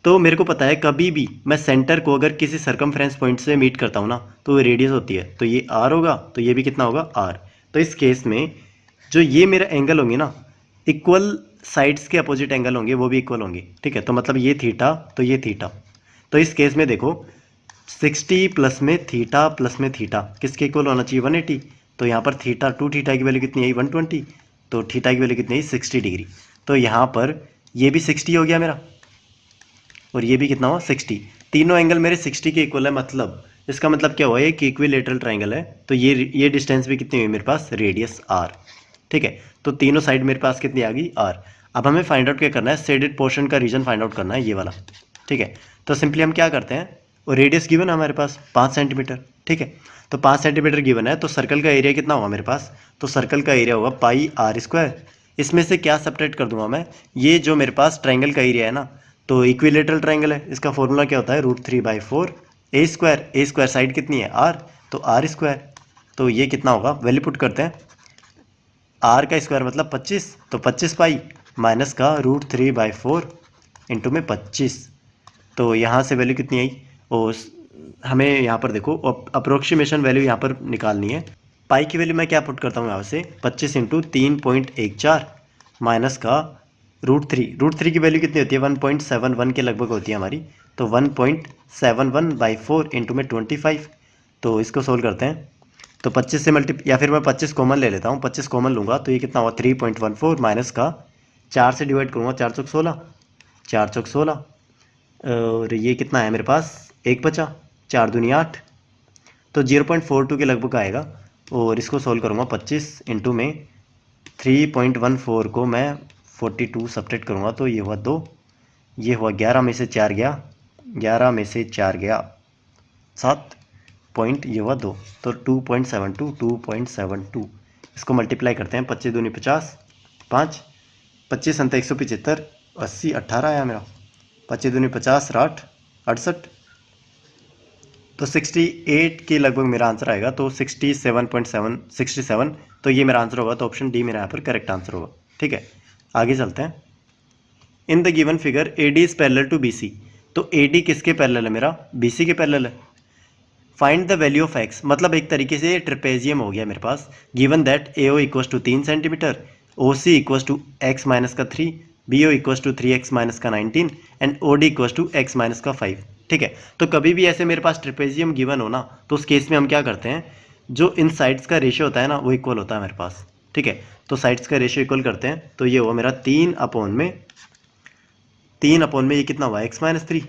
तो मेरे को पता है कभी भी मैं सेंटर को अगर किसी सर्कमफ्रेंस पॉइंट से मीट करता हूँ ना, तो वो रेडियस होती है, तो ये R होगा, तो ये भी कितना होगा R। तो इस केस में जो ये मेरा एंगल होंगे ना, इक्वल साइड्स के अपोजिट एंगल होंगे, वो भी इक्वल होंगे, ठीक है। तो मतलब ये थीटा, तो ये थीटा। तो इस केस में देखो 60 प्लस में थीटा किसके इक्वल होना चाहिए 180। तो यहाँ पर थीटा टू थीटा की वैल्यू कितनी है 120, तो थीटा की वैल्यू कितनी है 60 डिग्री। तो यहाँ पर ये भी 60 हो गया मेरा, और ये भी कितना हुआ 60। तीनों एंगल मेरे 60 के इक्वल है, मतलब इसका मतलब क्या हुआ, ये कि इक्विलेटरल ट्राइंगल है। तो ये डिस्टेंस भी कितनी हुई मेरे पास, रेडियस R, ठीक है। तो तीनों साइड मेरे पास कितनी आ गई R। अब हमें फाइंड आउट क्या करना है, शेडेड पोर्शन का रीजन फाइंड आउट करना है, ये वाला, ठीक है। तो सिंपली हम क्या करते हैं, और रेडियस गिवन है हमारे पास 5 सेंटीमीटर, ठीक है। तो 5 सेंटीमीटर गिवन है, तो सर्कल का एरिया कितना होगा मेरे पास, तो सर्कल का एरिया होगा πr²। इसमें से क्या सब्ट्रैक्ट कर दूंगा मैं, ये जो मेरे पास ट्राइंगल का एरिया है ना, तो इक्विलेटरल ट्राइंगल है, इसका फॉर्मूला क्या होता है √3/4 a² साइड कितनी है R, तो R²। तो ये कितना होगा, वैल्यू पुट करते हैं, R का स्क्वायर मतलब 25, तो 25 पाई माइनस का √3/4 इंटू में 25। तो यहाँ से वैल्यू कितनी आई, और हमें यहाँ पर देखो अप्रोक्सीमेशन वैल्यू यहाँ पर निकालनी है। पाई की वैल्यू मैं क्या पुट करता हूँ यहाँ से, 25 इंटू 3.14 माइनस का √3 की वैल्यू कितनी होती है 1.71 के लगभग होती है हमारी। तो 1.71/4 इंटू में 25। तो इसको सोल्व करते हैं, तो 25 से या फिर मैं 25 कॉमन ले लेता हूँ, 25 कॉमन लूँगा तो ये कितना हुआ 3.14 माइनस का 4 से डिवाइड करूँगा, 4 चौक 16 और ये कितना है मेरे पास, एक बचा, 4 दूनी 8, तो 0.42 के लगभग आएगा। और इसको सोल्व करूँगा 25 इंटू में 3.14 को मैं 42 सब्ट्रैक्ट करूँगा, तो ये हुआ 2, ये हुआ 11 में से 4 गया 7 पॉइंट, ये हुआ 2, तो 2.72। इसको मल्टीप्लाई करते हैं, 25 दूनी 50, 5 25 अंत 175, 80 18 आया मेरा, 25 दूनी 50 8 68, तो 68 के लगभग मेरा आंसर आएगा। तो 67.67, तो ये मेरा आंसर होगा। तो ऑप्शन डी मेरा यहाँ पर करेक्ट आंसर होगा, ठीक है। आगे चलते हैं। In the given figure AD is parallel to BC। तो AD किसके पैरेलल है मेरा, BC के पैरेलल है। Find the value of x, मतलब एक तरीके से ट्रेपेजियम हो गया मेरे पास। Given that AO equals to 3 centimetre, OC equals to x minus का 3, BO equals to 3x minus का 19 and OD equals to x minus का 5, ठीक है। तो कभी भी ऐसे मेरे पास ट्रेपेजियम गिवन हो ना, तो उस केस में हम क्या करते हैं, जो इन साइड्स का रेशियो होता है ना वो इक्वल होता है मेरे पास, ठीक है। तो साइड्स का रेशियो इक्वल करते हैं, तो ये हुआ मेरा 3/में ये कितना हुआ x माइनस 3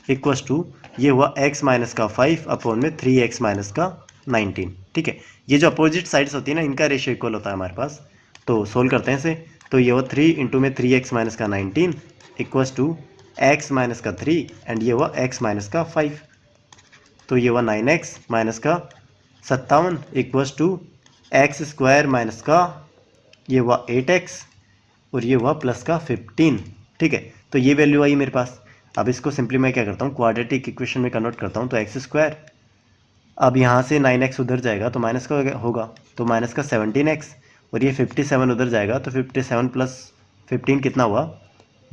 इक्वस टू, ये हुआ x माइनस का 5/में 3x माइनस का 19, ठीक है। ये जो अपोजिट साइड्स होती है ना, इनका रेशियो इक्वल होता है हमारे पास। तो सोल्व करते हैं इसे, तो ये हुआ 3 इंटू में 3x माइनस का 19 इक्वस टू x माइनस का 3 एंड ये हुआ x माइनस का 5। तो ये हुआ 9x माइनस का 57 इक्वस टू x² माइनस का ये हुआ 8x और ये हुआ प्लस का 15, ठीक है। तो ये वैल्यू आई मेरे पास। अब इसको सिंपली मैं क्या करता हूँ, क्वाड्रेटिक इक्वेशन में कन्वर्ट करता हूँ, तो x²। अब यहाँ से 9x उधर जाएगा तो माइनस का होगा, तो माइनस का 17x, और ये 57 उधर जाएगा तो 57 प्लस 15 कितना हुआ,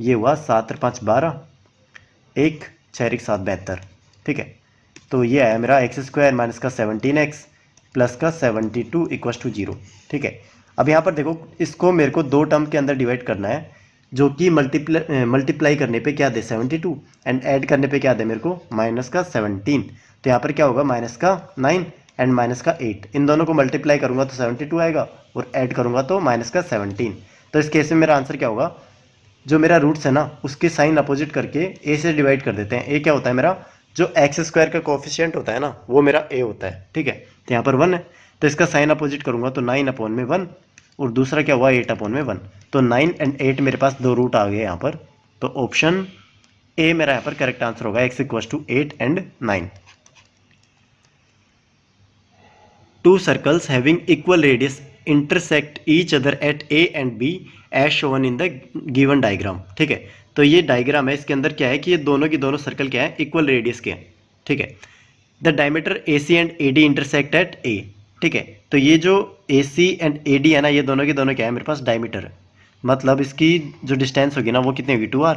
ये हुआ 7 और 5 12, 1 6 1 7 72, ठीक है। तो ये आया मेरा x² माइनस का 17x प्लस का 72 इक्वस टू 0, ठीक है। अब यहाँ पर देखो, इसको मेरे को दो टर्म के अंदर डिवाइड करना है, जो कि मल्टीप्लाई करने पे क्या दे 72 एंड ऐड करने पे क्या दे मेरे को माइनस का 17। तो यहाँ पर क्या होगा, माइनस का 9 एंड माइनस का 8, इन दोनों को मल्टीप्लाई करूंगा तो 72 आएगा और ऐड करूंगा तो माइनस का 17। तो इस केस में मेरा आंसर क्या होगा, जो मेरा रूट्स है ना उसके साइन अपोजिट करके ए से डिवाइड कर देते हैं। ए क्या होता है मेरा, जो एक्स स्क्वायर का कोफिशिएंट होता है ना वो मेरा ए होता है, ठीक है। तो यहाँ पर 1 है तो इसका साइन अपोजिट करूंगा तो 9/1 और दूसरा क्या हुआ 8/1। तो 9 एंड 8 मेरे पास दो रूट आ गए यहाँ पर। तो ऑप्शन ए मेरा यहाँ पर करेक्ट आंसर होगा, x = 8 and 9। Two circles having equal radius intersect each other at A and B as shown in the given diagram, ठीक है। तो ये डायग्राम है, इसके अंदर क्या है कि ये दोनों की दोनों सर्कल क्या है, इक्वल रेडियस के हैं, ठीक है। The diameter AC and AD intersect at A, ठीक है। तो ये जो AC एंड AD है ना, ये दोनों की दोनों क्या है मेरे पास, डायमीटर है। मतलब इसकी जो डिस्टेंस होगी ना वो कितनी होगी 2r,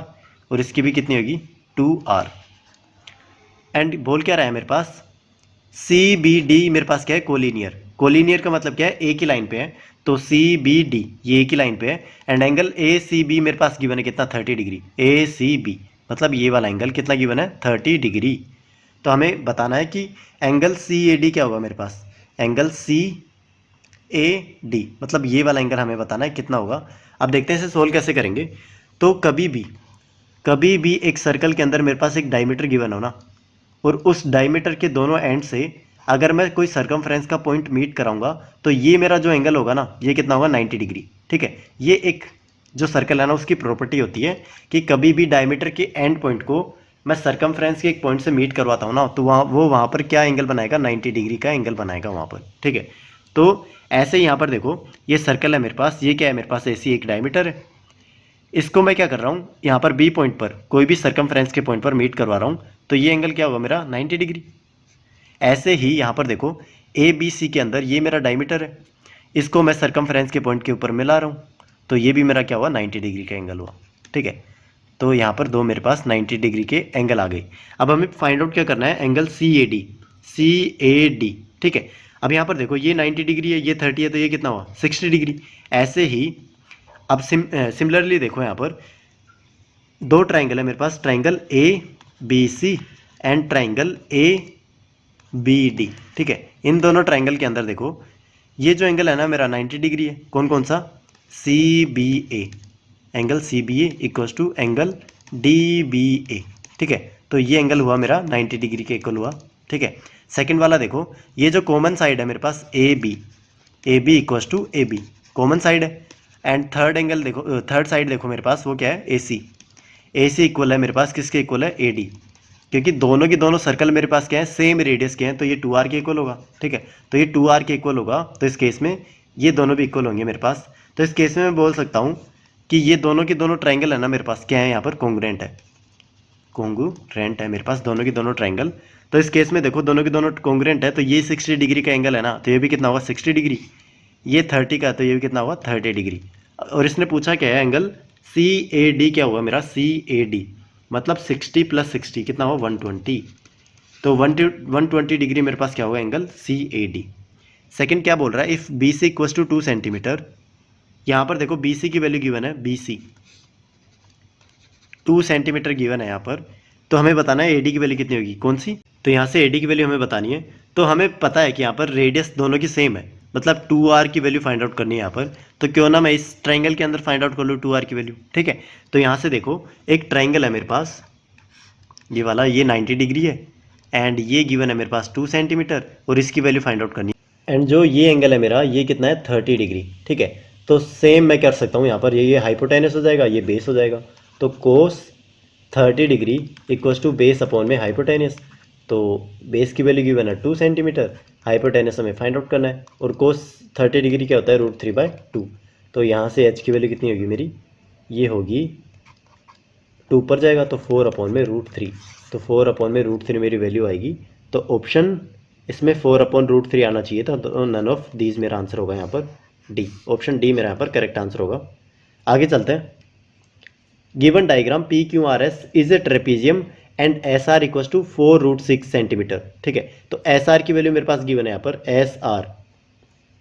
और इसकी भी कितनी होगी 2r। एंड बोल क्या रहा है मेरे पास, CBD मेरे पास क्या है, कोलिनियर। कोलिनियर का मतलब क्या है, एक ही लाइन पे है। तो CBD ये एक ही लाइन पे है एंड एंगल ACB मेरे पास गिवन है कितना, 30 डिग्री। ACB मतलब ये वाला एंगल कितना गिवन है, 30 डिग्री। तो हमें बताना है कि एंगल CAD क्या होगा मेरे पास, एंगल CAD मतलब ये वाला एंगल हमें बताना है कितना होगा। अब देखते हैं इसे सोल्व कैसे करेंगे। तो कभी भी एक सर्कल के अंदर मेरे पास एक डायमीटर गिवन हो ना, और उस डायमीटर के दोनों एंड से अगर मैं कोई सर्कमफ्रेंस का पॉइंट मीट कराऊंगा तो ये मेरा जो एंगल होगा ना ये कितना होगा, 90 डिग्री, ठीक है। ये एक जो सर्कल है ना उसकी प्रॉपर्टी होती है कि कभी भी डायमीटर के एंड पॉइंट को मैं सर्कमफ्रेंस के एक पॉइंट से मीट करवाता हूँ ना, तो वहाँ पर क्या एंगल बनाएगा, 90 डिग्री का एंगल बनाएगा वहाँ पर, ठीक है। तो ऐसे यहाँ पर देखो ये सर्कल है मेरे पास, ये क्या है मेरे पास, AC एक डायमीटर है। इसको मैं क्या कर रहा हूँ, यहाँ पर B पॉइंट पर कोई भी सर्कमफ्रेंस के पॉइंट पर मीट करवा रहा हूँ, तो ये एंगल क्या होगा मेरा, 90 डिग्री। ऐसे ही यहाँ पर देखो ABC के अंदर ये मेरा डायमीटर है, इसको मैं सर्कमफ्रेंस के पॉइंट के ऊपर मिला रहा हूँ, तो ये भी मेरा क्या हुआ, 90 डिग्री का एंगल हुआ, ठीक है। तो यहाँ पर दो मेरे पास 90 डिग्री के एंगल आ गए। अब हमें फाइंड आउट क्या करना है, एंगल CAD, ठीक है। अब यहाँ पर देखो ये 90 डिग्री है, ये 30 है, तो ये कितना हुआ, 60 डिग्री। ऐसे ही अब सिमिलरली देखो यहाँ पर दो ट्राइंगल है मेरे पास, triangle ABC and triangle ABD, ठीक है। इन दोनों ट्राइंगल के अंदर देखो ये जो एंगल है ना मेरा 90 डिग्री है, कौन कौन सा, CBA, angle CBA equals to angle DBA, ठीक है। तो ये एंगल हुआ मेरा 90 डिग्री के इक्वल हुआ, ठीक है। सेकंड वाला देखो ये जो कॉमन साइड है मेरे पास AB equals to AB, common side है। एंड थर्ड एंगल देखो, थर्ड साइड देखो मेरे पास वो क्या है, AC इक्वल है मेरे पास किसके इक्वल है, AD, क्योंकि दोनों की दोनों सर्कल मेरे पास क्या है, सेम रेडियस के हैं, तो ये 2r के इक्वल होगा, ठीक है। तो ये 2r के इक्वल होगा, तो इस केस में ये दोनों भी इक्वल होंगे मेरे पास। तो इस केस में मैं बोल सकता हूँ कि ये दोनों की दोनों ट्राइंगल है ना मेरे पास क्या है, यहाँ पर कॉन्ग्रुएंट है मेरे पास दोनों की दोनों ट्राइंगल। तो इस केस में देखो दोनों की दोनों कॉन्ग्रुएंट है, तो ये 60 डिग्री का एंगल है ना, तो ये भी कितना होगा, 60 डिग्री। ये 30 का, तो ये भी कितना होगा, 30 डिग्री। और इसने पूछा क्या है, एंगल CAD क्या हुआ मेरा, CAD मतलब 60 + 60 कितना हुआ, 120। तो 120 डिग्री मेरे पास क्या होगा, एंगल CAD। सेकंड क्या बोल रहा है, इफ़ BC = 2 सेंटीमीटर। यहाँ पर देखो BC की वैल्यू गिवन है, BC 2 सेंटीमीटर गिवन है यहाँ पर। तो हमें बताना है AD की वैल्यू कितनी होगी, कौन सी, तो यहाँ से AD की वैल्यू हमें बतानी है। तो हमें पता है कि यहाँ पर रेडियस दोनों की सेम है, मतलब 2r की वैल्यू फाइंड आउट करनी है यहाँ पर। तो क्यों ना मैं इस ट्राइंगल के अंदर फाइंड आउट कर लूँ 2r की वैल्यू, ठीक है। तो यहाँ से देखो एक ट्राइंगल है मेरे पास ये वाला, ये 90 डिग्री है एंड ये गिवन है मेरे पास 2 सेंटीमीटर, और इसकी वैल्यू फाइंड आउट करनी है। एंड जो ये एंगल है मेरा ये कितना है, 30 डिग्री, ठीक है। तो सेम मैं कर सकता हूँ यहाँ पर, ये हाइपोटेनस हो जाएगा, ये बेस हो जाएगा। तो cos 30 degree equals to base upon में हाइपोटेनस। तो बेस की वैल्यू गिवन है 2 सेंटीमीटर, हाइपोटेनस हमें फाइंड आउट करना है, और कोस 30 डिग्री क्या होता है, √3/2। तो यहाँ से h की वैल्यू कितनी होगी मेरी, ये होगी 2 पर जाएगा तो 4/√3। तो 4/√3 मेरी वैल्यू आएगी। तो ऑप्शन इसमें 4/√3 आना चाहिए था, तो नन ऑफ दीज मेरा आंसर होगा यहाँ पर डी, ऑप्शन डी मेरा यहाँ पर करेक्ट आंसर होगा। आगे चलते हैं। Given diagram PQRS is a trapezium and SR equals to 4√6 centimetre, ठीक है। तो SR की वैल्यू मेरे पास गिवन है यहाँ पर, SR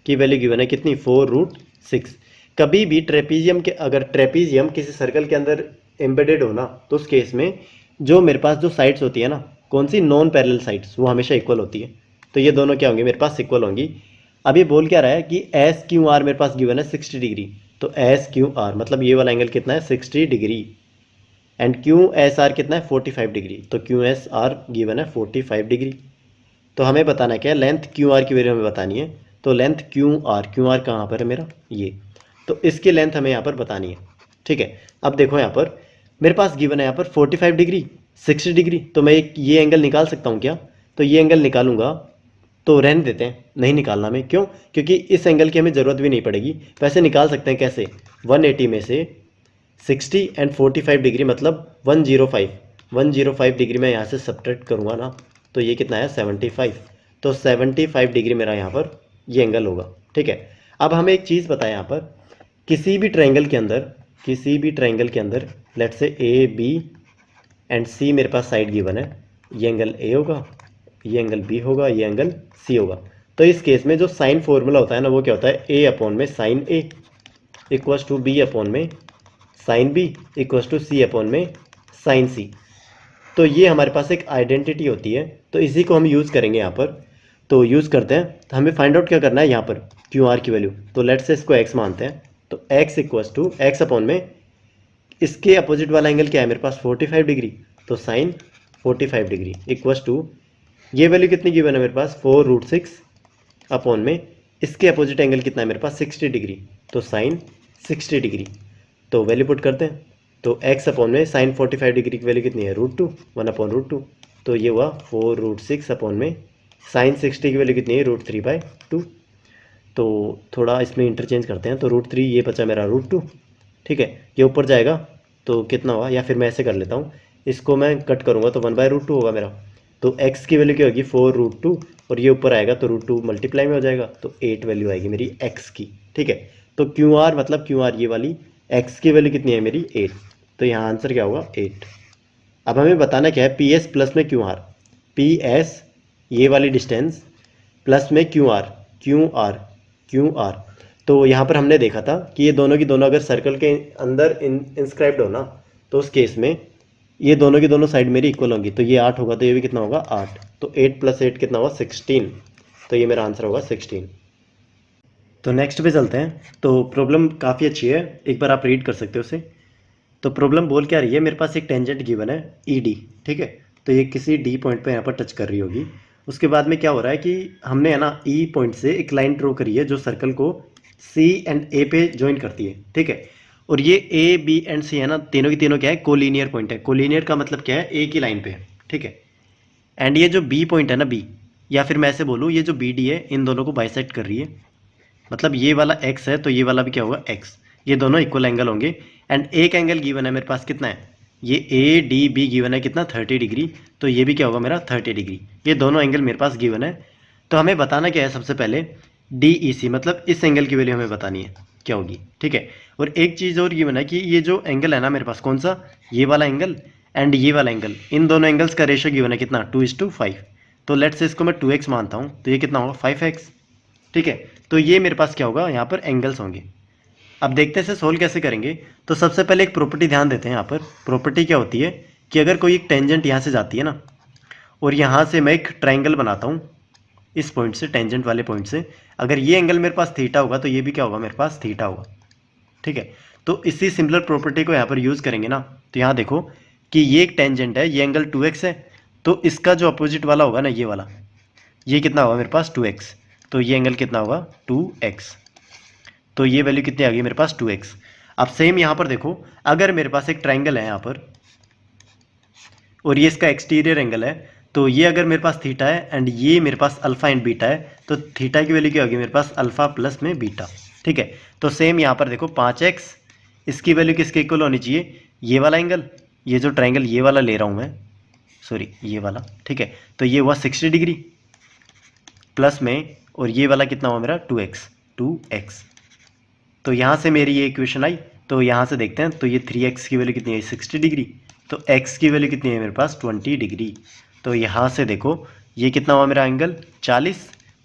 की वैल्यू गिवन है कितनी, 4√6। कभी भी ट्रेपीजियम के, अगर ट्रेपीजियम किसी सर्कल के अंदर एम्बेडेड हो ना, तो उस केस में जो मेरे पास जो साइड्स होती है ना, कौन सी, नॉन पैरेलल साइड्स, वो हमेशा इक्वल होती है, तो ये दोनों क्या होंगी मेरे पास इक्वल होंगी। अब ये बोल क्या रहा है कि एस क्यू आर मेरे पास गिवन है 60 डिग्री, तो एस क्यू आर मतलब ये वाला एंगल कितना है 60 degree, and Q S R कितना है 45 डिग्री, तो क्यू एस आर गिवन है 45 डिग्री। तो हमें बताना क्या है, लेंथ क्यू आर की वैल्यू हमें बतानी है। तो लेंथ क्यू आर कहाँ पर है मेरा ये, तो इसकी लेंथ हमें यहाँ पर बतानी है। ठीक है, अब देखो यहाँ पर मेरे पास गिवन है यहाँ पर 45 डिग्री 60 डिग्री, तो मैं एक ये एंगल निकाल सकता हूँ क्या, तो ये एंगल निकालूंगा तो रहने देते हैं, नहीं निकालना में, क्यों, क्योंकि इस एंगल की हमें ज़रूरत भी नहीं पड़ेगी। वैसे निकाल सकते हैं कैसे, 180 में से 60 एंड 45 डिग्री मतलब 105 डिग्री मैं यहाँ से सब्ट्रैक्ट करूँगा ना, तो ये कितना है 75, तो 75 डिग्री मेरा यहाँ पर ये एंगल होगा। ठीक है, अब हमें एक चीज़ पता है यहाँ पर, किसी भी ट्रायंगल के अंदर let's say A B and सी मेरे पास साइड गिवन है, ये एंगल ए होगा, ये एंगल बी होगा, ये एंगल सी होगा। तो इस केस में जो साइन फॉर्मूला होता है ना, वो क्या होता है, ए अपॉन में sine a equals to b upon में sine b equals to c upon में साइन सी। तो ये हमारे पास एक आइडेंटिटी होती है, तो इसी को हम यूज़ करेंगे यहाँ पर। तो यूज़ करते हैं, तो हमें फाइंड आउट क्या करना है यहाँ पर क्यू आर की वैल्यू, तो लेट्स से इसको एक्स मानते हैं, तो X equals to X upon में इसके अपोजिट वाला एंगल क्या है मेरे पास 45 डिग्री, तो साइन 45 डिग्री इक्वल्स टू ये वैल्यू कितनी गिवन है मेरे पास 4√6 अपॉन में इसके अपोजिट एंगल कितना है मेरे पास 60 डिग्री, तो साइन 60 डिग्री। तो वैल्यू पुट करते हैं, तो x अपॉन में साइन 45 डिग्री की वैल्यू कितनी है √2, 1/√2, तो ये हुआ 4√6 अपॉन में साइन 60 की वैल्यू कितनी है √3/2। तो थोड़ा इसमें इंटरचेंज करते हैं, तो √3 ये बचा मेरा √2। ठीक है, ये ऊपर जाएगा तो कितना हुआ, या फिर मैं ऐसे कर लेता हूँ, इसको मैं कट करूँगा तो 1/√2 होगा मेरा। तो x की वैल्यू क्या होगी 4√2, और ये ऊपर आएगा तो √2 मल्टीप्लाई में हो जाएगा, तो 8 वैल्यू आएगी मेरी x की। ठीक है, तो क्यू आर मतलब क्यू आर ये वाली x की वैल्यू कितनी है मेरी 8, तो यहाँ आंसर क्या होगा 8। अब हमें बताना क्या है, पी एस प्लस में क्यू आर, पी एस ये वाली डिस्टेंस प्लस में क्यू आर। तो यहाँ पर हमने देखा था कि ये दोनों की दोनों अगर सर्कल के अंदर इंस्क्राइब्ड हो ना, तो उस केस में ये दोनों की दोनों साइड मेरी इक्वल होंगी, तो ये 8 होगा, तो ये भी कितना होगा 8, तो 8 + 8 कितना होगा 16, तो ये मेरा आंसर होगा 16। तो नेक्स्ट पे चलते हैं। तो प्रॉब्लम काफ़ी अच्छी है, एक बार आप रीड कर सकते हो उसे। तो प्रॉब्लम बोल क्या रही है, मेरे पास एक टेंजेंट गिवन है ई डी। ठीक है, तो ये किसी डी पॉइंट पे यहाँ पर टच कर रही होगी। उसके बाद में क्या हो रहा है कि हमने है ना ई पॉइंट से एक लाइन ड्रॉ करी है जो सर्कल को सी एंड ए पे ज्वाइन करती है। ठीक है, और ये ए बी एंड सी है ना, तीनों की तीनों क्या है, कोलिनियर पॉइंट है। कोलिनियर का मतलब क्या है, एक ही लाइन पे है। ठीक है, एंड ये जो बी पॉइंट है ना बी, या फिर मैं ऐसे बोलूँ ये जो बी डी है, इन दोनों को बाइसेक्ट कर रही है। मतलब ये वाला एक्स है तो ये वाला भी क्या होगा एक्स, ये दोनों इक्वल एंगल होंगे। एंड एक एंगल गिवन है मेरे पास कितना है, ये ए डी बी गिवन है कितना 30 डिग्री, तो ये भी क्या होगा मेरा 30 डिग्री। ये दोनों एंगल मेरे पास गिवन है। तो हमें बताना क्या है, सबसे पहले डी ई सी मतलब इस एंगल की वैल्यू हमें बतानी है क्या होगी। ठीक है, और एक चीज़ और गिवन है कि ये जो एंगल है ना मेरे पास, कौन सा, ये वाला एंगल एंड ये वाला एंगल, इन दोनों एंगल्स का रेशियो गिवन है कितना 2:5। तो लेट्स से इसको मैं 2x मानता हूँ, तो ये कितना होगा 5x। ठीक है, तो ये मेरे पास क्या होगा, यहाँ पर एंगल्स होंगे। अब देखते हैं इसे सोल्व कैसे करेंगे। तो सबसे पहले एक प्रॉपर्टी ध्यान देते हैं। यहाँ पर प्रॉपर्टी क्या होती है कि अगर कोई एक टेंजेंट यहाँ से जाती है ना, और यहाँ से मैं एक ट्राइंगल बनाता हूँ इस पॉइंट से, टेंजेंट वाले पॉइंट से, अगर ये एंगल मेरे पास थीटा होगा तो ये भी क्या होगा मेरे पास थीटा होगा। ठीक है, तो इसी सिमिलर प्रॉपर्टी को यहाँ पर यूज़ करेंगे ना, तो यहाँ देखो कि ये एक टेंजेंट है, ये एंगल 2x है, तो इसका जो अपोजिट वाला होगा ना ये वाला, ये कितना होगा मेरे पास 2x, तो ये एंगल कितना होगा 2x, तो ये वैल्यू कितनी आ गई मेरे पास 2x। अब सेम यहाँ पर देखो, अगर मेरे पास एक ट्राइंगल है यहाँ पर और ये इसका एक्सटीरियर एंगल है, तो ये अगर मेरे पास थीटा है एंड ये मेरे पास अल्फा एंड बीटा है, तो थीटा की वैल्यू क्या होगी मेरे पास अल्फा प्लस में बीटा। ठीक है, तो सेम यहाँ पर देखो 5x, इसकी वैल्यू किसके इक्वल होनी चाहिए, ये वाला एंगल, ये जो ट्राइंगल ये वाला ले रहा हूँ मैं, सॉरी ये वाला। ठीक है, तो ये हुआ 60 डिग्री प्लस में, और ये वाला कितना हुआ मेरा 2x। तो यहाँ से मेरी ये इक्वेशन आई। तो यहाँ से देखते हैं, तो ये 3x की वैल्यू कितनी है 60 डिग्री, तो x की वैल्यू कितनी है मेरे पास 20 डिग्री। तो यहाँ से देखो ये कितना हुआ मेरा एंगल 40,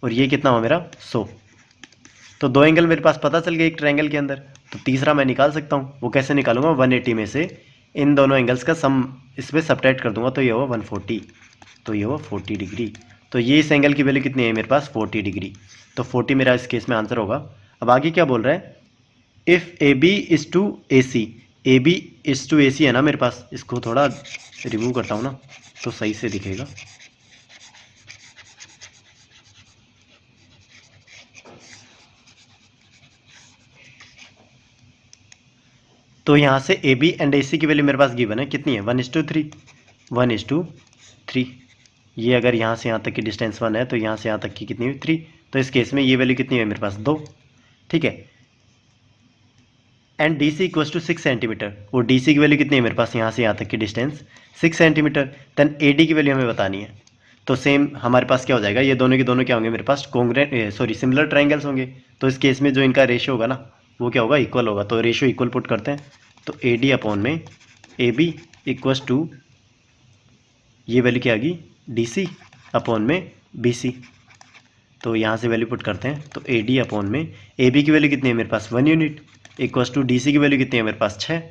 और ये कितना हुआ मेरा 100। तो दो एंगल मेरे पास पता चल गए एक ट्रायंगल के अंदर। तो तीसरा मैं निकाल सकता हूँ, वो कैसे निकालूंगा, 180 में से इन दोनों एंगल्स का सम इस पर सब्ट्रैक्ट कर दूंगा, तो ये हुआ 140, तो ये हुआ 40 डिग्री। तो ये इस एंगल की वैल्यू कितनी है मेरे पास 40 डिग्री। तो 40 मेरा इस केस में आंसर होगा। अब आगे क्या बोल रहा है, if a b is to A c, a b is to A c है ना मेरे पास, इसको थोड़ा रिमूव करता हूँ ना तो सही से दिखेगा। तो यहाँ से ए बी एंड ए सी की वैल्यू मेरे पास गिवन है, कितनी है 1:3, 1:3। ये अगर यहाँ से यहाँ तक की डिस्टेंस 1 है तो यहाँ से यहाँ तक की कितनी हुई 3, तो इस केस में ये वैल्यू कितनी है मेरे पास 2, ठीक है। And D C equals to 6 centimetre, और डी सी की वैल्यू कितनी है मेरे पास यहाँ से यहाँ तक की distance 6 centimetre. Then A D की वैल्यू हमें बतानी है। तो सेम हमारे पास क्या हो जाएगा, ये दोनों के दोनों क्या होंगे मेरे पास सिमिलर ट्राइंगल्स होंगे। तो इस केस में जो इनका रेशियो होगा ना वो क्या होगा, इक्वल होगा। तो रेशियो इक्वल पुट करते हैं, तो ए डी अपॉन में ए बी इक्वल्स टू ये वैल्यू क्या आ गई डी सी अपॉन में बी सी। तो यहाँ से वैल्यू पुट करते हैं, तो ए डी अपॉन में ए बी की वैल्यू कितनी है मेरे पास 1 unit equals to D C की वैल्यू कितनी है मेरे पास 6,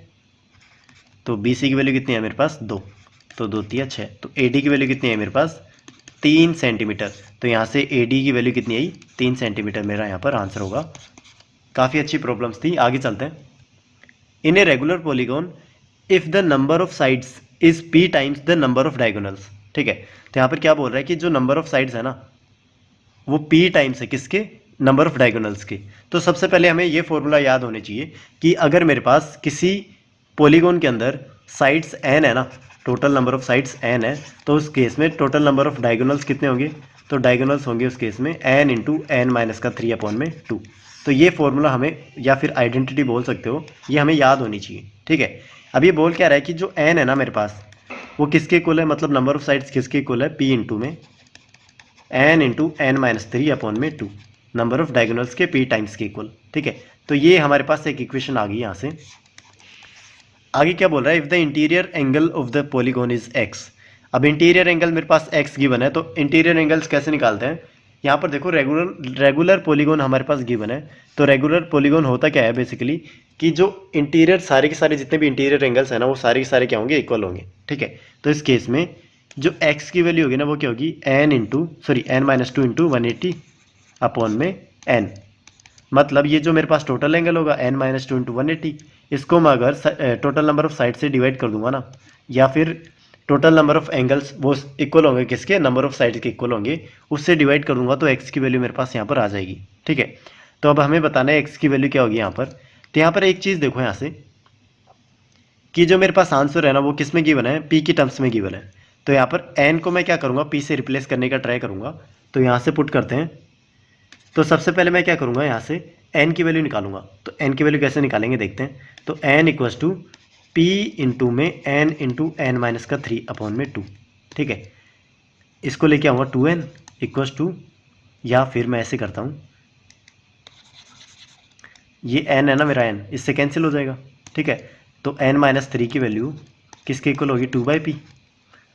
तो बी सी की वैल्यू कितनी है मेरे पास 2, तो 2 3 6। तो ए डी की वैल्यू कितनी है मेरे पास 3 सेंटीमीटर। तो यहाँ से ए डी की वैल्यू कितनी आई 3 सेंटीमीटर, मेरा यहाँ पर आंसर होगा। काफ़ी अच्छी प्रॉब्लम्स थी, आगे चलते हैं। In a regular polygon if the number of sides is p times the number of diagonals, ठीक है। तो यहाँ पर क्या बोल रहा है कि जो नंबर ऑफ साइड्स है ना वो p टाइम्स है किसके, नंबर ऑफ डायगोनल्स के। तो सबसे पहले हमें ये फॉर्मूला याद होने चाहिए कि अगर मेरे पास किसी पॉलीगॉन के अंदर साइड्स n है ना, total number of sides n है, तो उस केस में टोटल नंबर ऑफ डायगोनल्स कितने होंगे, तो डायगोनल्स होंगे उस केस में n इंटू n माइनस का 3 अपॉन में 2। तो ये फॉर्मूला हमें, या फिर आइडेंटिटी बोल सकते हो, ये हमें याद होनी चाहिए, ठीक है। अब ये बोल क्या रहा है कि जो n है ना मेरे पास वो किसके इक्वल है, मतलब नंबर ऑफ साइड्स किसके इक्वल है, p इंटू में n into n minus 3 upon में 2, नंबर ऑफ डायगोनल्स के p टाइम्स के इक्वल, ठीक है। तो ये हमारे पास एक इक्वेशन आ गई यहाँ से। आगे क्या बोल रहा है, if the interior angle of the polygon is x। अब इंटीरियर एंगल मेरे पास x गिवन है, तो इंटीरियर एंगल्स कैसे निकालते हैं, यहाँ पर देखो रेगुलर पॉलीगॉन हमारे पास गिवन है। तो रेगुलर पॉलीगॉन होता क्या है बेसिकली कि जो इंटीरियर सारे के सारे जितने भी इंटीरियर एंगल्स हैं ना वो सारे के सारे क्या होंगे, इक्वल होंगे, ठीक है। तो इस केस में जो x की वैल्यू होगी ना वो क्या होगी n माइनस 2 इंटू 180 अपॉन में n। मतलब ये जो मेरे पास टोटल एंगल होगा n माइनस 2 इंटू 180, इसको मैं अगर टोटल नंबर ऑफ साइड से डिवाइड कर दूंगा ना, या फिर टोटल नंबर ऑफ एंगल्स वो इक्वल होंगे किसके, नंबर ऑफ साइड के इक्वल होंगे, उससे डिवाइड कर दूंगा तो x की वैल्यू मेरे पास यहाँ पर आ जाएगी, ठीक है। तो अब हमें बताना है x की वैल्यू क्या होगी यहाँ पर। तो यहाँ पर एक चीज़ देखो यहाँ से कि जो मेरे पास आंसर है ना वो किस में गिवन है, p की टर्म्स में गिवन है। तो यहाँ पर n को मैं क्या करूँगा, p से रिप्लेस करने का ट्राई करूँगा। तो यहाँ से पुट करते हैं, तो सबसे पहले मैं क्या करूँगा यहाँ से n की वैल्यू निकालूंगा। तो n की वैल्यू कैसे निकालेंगे देखते हैं। तो n equals to p into में n इंटू n माइनस का 3 अपॉन में 2, ठीक है। इसको लेके आऊँगा 2n इक्वल्स टू, या फिर मैं ऐसे करता हूँ, ये n है ना मेरा n, इससे कैंसिल हो जाएगा, ठीक है। तो n माइनस 3 की वैल्यू किसके इक्वल होगी 2/p,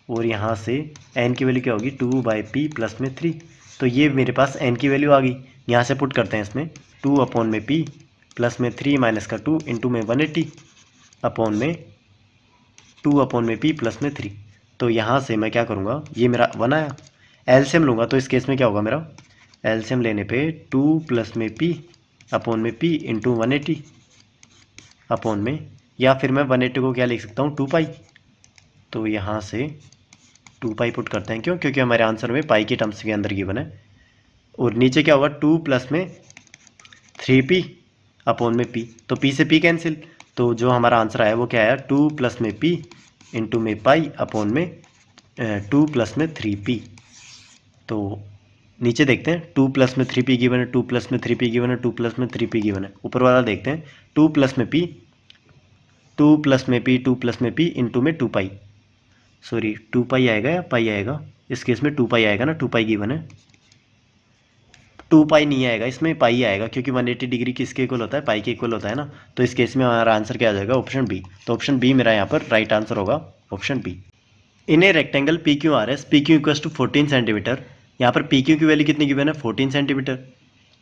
और यहाँ से n की वैल्यू क्या होगी 2/p प्लस में 3। तो ये मेरे पास n की वैल्यू आ गई, यहाँ से पुट करते हैं इसमें 2 अपॉन में p प्लस में 3 माइनस का 2 इंटू में 180 अपॉन में 2 अपॉन में p प्लस में 3। तो यहाँ से मैं क्या करूँगा, ये मेरा 1 आया, एलसीएम लूँगा तो इस केस में क्या होगा मेरा, एलसीएम लेने पे 2 प्लस में p अपॉन में p इंटू 180 अपॉन में, या फिर मैं 180 को क्या लिख सकता हूँ 2π। तो यहाँ से 2π पुट करते हैं, क्योंकि हमारे आंसर में पाई की टर्म्स के अंदर गिवन है। और नीचे क्या होगा 2 प्लस में 3p अपॉन में p, तो p से p कैंसिल, तो जो हमारा आंसर आया वो क्या आया 2 प्लस में p इंटू में पाई अपॉन में 2 प्लस में 3p। तो नीचे देखते हैं 2 प्लस में 3p गिवन है, 2 प्लस में 3p गिवन है, 2 प्लस में 3p गिवन है। ऊपर वाला देखते हैं 2 प्लस में p, 2 प्लस में p, 2 प्लस में p इंटू में 2π, सॉरी 2π आएगा या पाई आएगा, इस केस में 2π आएगा ना, 2π गिवन है, 2π नहीं आएगा, इसमें पाई आएगा, क्योंकि 180 डिग्री किसके इक्वल होता है, पाई के इक्वल होता है ना। तो इस केस में हमारा आंसर क्या आ जाएगा, ऑप्शन बी। तो ऑप्शन बी मेरा यहाँ पर राइट आंसर होगा, option B. In a rectangle P Q R S, P Q equals to 14 centimetre, यहाँ पर पी क्यू की वैल्यू कितनी गिवन है 14 centimetre.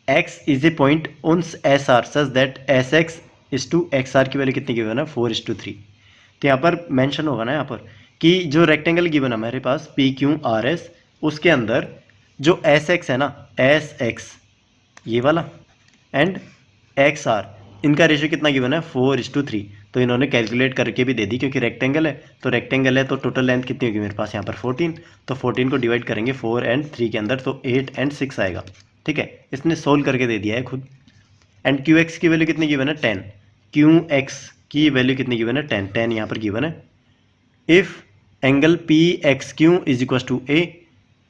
X is a point on S R such that S X is to X R की value कितनी given है 4:3। तो यहाँ पर मेंशन होगा ना यहाँ पर कि जो रेक्टेंगल गिवन है हमारे पास पी क्यू आर एस, उसके अंदर जो एस एक्स है ना, एस एक्स ये वाला एंड एक्स आर, इनका रेशियो कितना गिवन है 4:3। तो इन्होंने कैलकुलेट करके भी दे दी, क्योंकि रेक्टेंगल है तो रेक्टेंगल है तो टोटल लेंथ कितनी होगी मेरे पास यहाँ पर 14। तो 14 को डिवाइड करेंगे 4 एंड 3 के अंदर तो 8 एंड 6 आएगा। ठीक है, इसने सोल्व करके दे दिया है खुद। एंड क्यू एक्स की वैल्यू कितनी गिवन है 10, क्यू एक्स की वैल्यू कितनी गिवन है 10, 10 यहाँ पर गिवन है। If angle p x q is equal to a,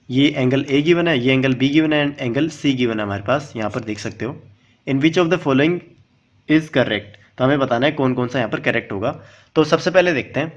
ये एंगल ए गिवन है, ये एंगल बी गिवन है एंड एंगल सी गिवन है हमारे पास, यहाँ पर देख सकते हो। In which of the following is correct, तो हमें बताना है कौन कौन सा यहाँ पर करेक्ट होगा। तो सबसे पहले देखते हैं,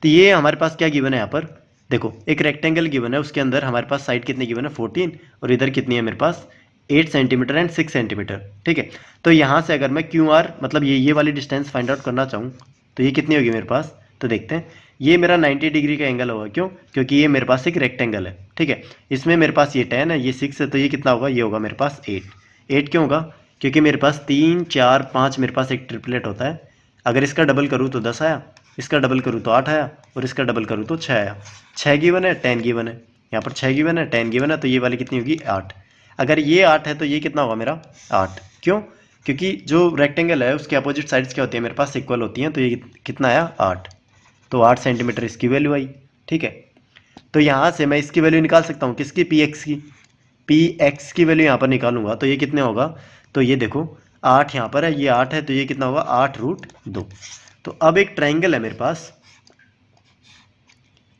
तो ये हमारे पास क्या गिवन है यहाँ पर, देखो एक रेक्टेंगल गिवन है, उसके अंदर हमारे पास साइड कितनी गिवन है 14 और इधर कितनी है मेरे पास 8 सेंटीमीटर एंड 6 सेंटीमीटर। ठीक है, तो यहाँ से अगर मैं क्यू आर मतलब ये वाली डिस्टेंस फाइंड आउट करना चाहूँ तो ये कितनी होगी मेरे पास, तो देखते हैं ये मेरा 90 डिग्री का एंगल होगा। क्यों, क्योंकि ये मेरे पास एक रेक्टेंगल है। ठीक है, इसमें मेरे पास ये 10 है, ये 6 है, तो ये कितना होगा, ये होगा मेरे पास 8 क्यों होगा, क्योंकि मेरे पास 3 4 5 मेरे पास एक ट्रिपलेट होता है। अगर इसका डबल करूँ तो 10 आया, इसका डबल करूँ तो 8 आया और इसका डबल करूँ तो 6 आया। 6 गिवन है 10 गिवन है, यहाँ पर 6 गिवन है 10 गिवन है, तो ये वाली कितनी होगी 8। अगर ये 8 है तो ये कितना होगा मेरा 8। क्यों, क्योंकि जो रेक्टेंगल है उसके अपोजिट साइड्स क्या होती है मेरे पास इक्वल होती हैं, तो ये कितना आया 8, तो 8 सेंटीमीटर इसकी वैल्यू आई। ठीक है, तो यहाँ से मैं इसकी वैल्यू निकाल सकता हूँ, किसकी, पी एक्स की वैल्यू यहाँ पर निकालूंगा तो ये कितने होगा, तो ये देखो 8 यहाँ पर है, ये 8 है, तो ये कितना होगा 8√2। तो अब एक ट्राइंगल है मेरे पास।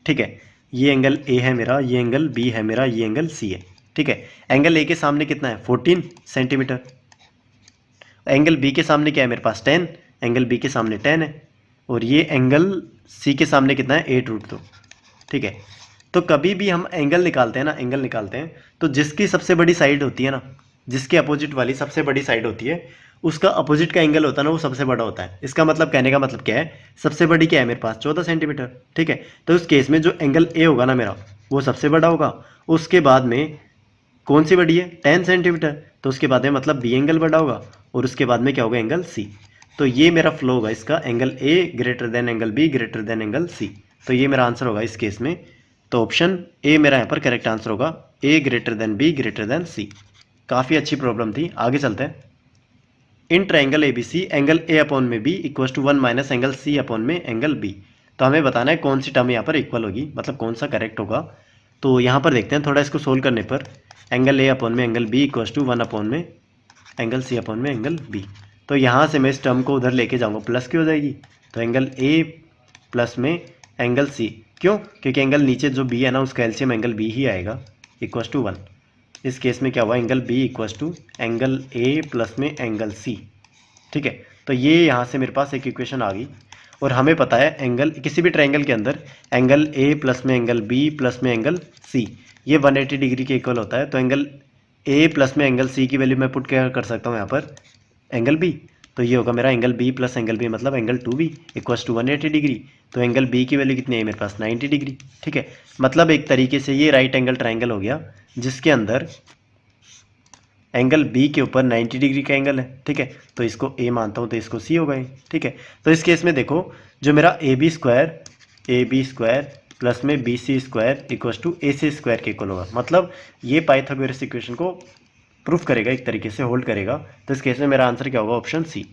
ठीक है, ये एंगल ए है मेरा, ये एंगल बी है मेरा, ये एंगल सी है। ठीक है, एंगल ए के सामने कितना है 14 सेंटीमीटर, एंगल बी के सामने क्या है मेरे पास 10, एंगल बी के सामने 10 है, और ये एंगल सी के सामने कितना है 8√2। ठीक है, तो कभी भी हम एंगल निकालते हैं ना, एंगल निकालते हैं तो जिसकी सबसे बड़ी साइड होती है ना, जिसके अपोजिट वाली सबसे बड़ी साइड होती है उसका अपोजिट का एंगल होता है ना वो सबसे बड़ा होता है। इसका मतलब कहने का मतलब क्या है, सबसे बड़ी क्या है मेरे पास 14 सेंटीमीटर। ठीक है, तो उस केस में जो एंगल ए होगा ना मेरा वो सबसे बड़ा होगा, उसके बाद में कौन सी बड़ी है 10 सेंटीमीटर, तो उसके बाद में मतलब बी एंगल बड़ा होगा और उसके बाद में क्या होगा एंगल सी। तो ये मेरा फ्लो होगा इसका, angle A greater than angle B greater than angle C. तो ये मेरा आंसर होगा इस केस में, तो ऑप्शन ए मेरा यहाँ पर करेक्ट आंसर होगा, a greater than b greater than c. काफ़ी अच्छी प्रॉब्लम थी, आगे चलते हैं। In triangle a b c angle A upon में b equal to 1 minus angle C upon में एंगल बी। तो हमें बताना है कौन सी टर्म यहाँ पर इक्वल होगी, मतलब कौन सा करेक्ट होगा। तो यहाँ पर देखते हैं थोड़ा इसको सोल्व करने पर, एंगल ए अपॉन में angle B equal to 1 upon में एंगल सी अपॉन में एंगल बी। तो यहाँ से मैं इस टर्म को उधर लेके जाऊँगा, प्लस की हो जाएगी, तो एंगल ए प्लस में एंगल सी। क्यों, क्योंकि एंगल नीचे जो बी है ना उसका एलसीएम एंगल बी ही आएगा, इक्वल टू 1। इस केस में क्या हुआ, angle B equal to angle A plus में एंगल सी। ठीक है, तो ये यहाँ से मेरे पास एक इक्वेशन आ गई। और हमें पता है एंगल किसी भी ट्रायंगल के अंदर एंगल ए प्लस में एंगल बी प्लस में एंगल सी ये 180 डिग्री के इक्वल होता है। तो एंगल ए प्लस में एंगल सी की वैल्यू मैं पुट क्या कर सकता हूँ यहाँ पर, एंगल बी। तो ये होगा मेरा angle b plus angle b मतलब angle 2b equals to 180 degree. तो एंगल बी की वैल्यू कितनी है मेरे पास 90 डिग्री। ठीक है, मतलब एक तरीके से ये राइट एंगल ट्रायंगल हो गया जिसके अंदर एंगल बी के ऊपर 90 डिग्री का एंगल है। ठीक है, तो इसको ए मानता हूँ तो इसको सी होगा ये। ठीक है, तो इस केस में देखो जो मेरा ए बी स्क्वायर प्लस में B C square equals to A C square के इक्वल होगा। मतलब ये पाइथागोरस इक्वेशन को प्रूफ करेगा, एक तरीके से होल्ड करेगा। तो इस केस में मेरा आंसर क्या होगा, option c,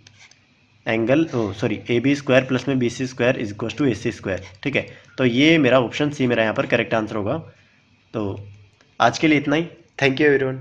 angle a B square plus में B C square is equal to A C square. ठीक है, तो ये मेरा ऑप्शन सी मेरा यहाँ पर करेक्ट आंसर होगा। तो आज के लिए इतना ही, थैंक यू एवरीवन।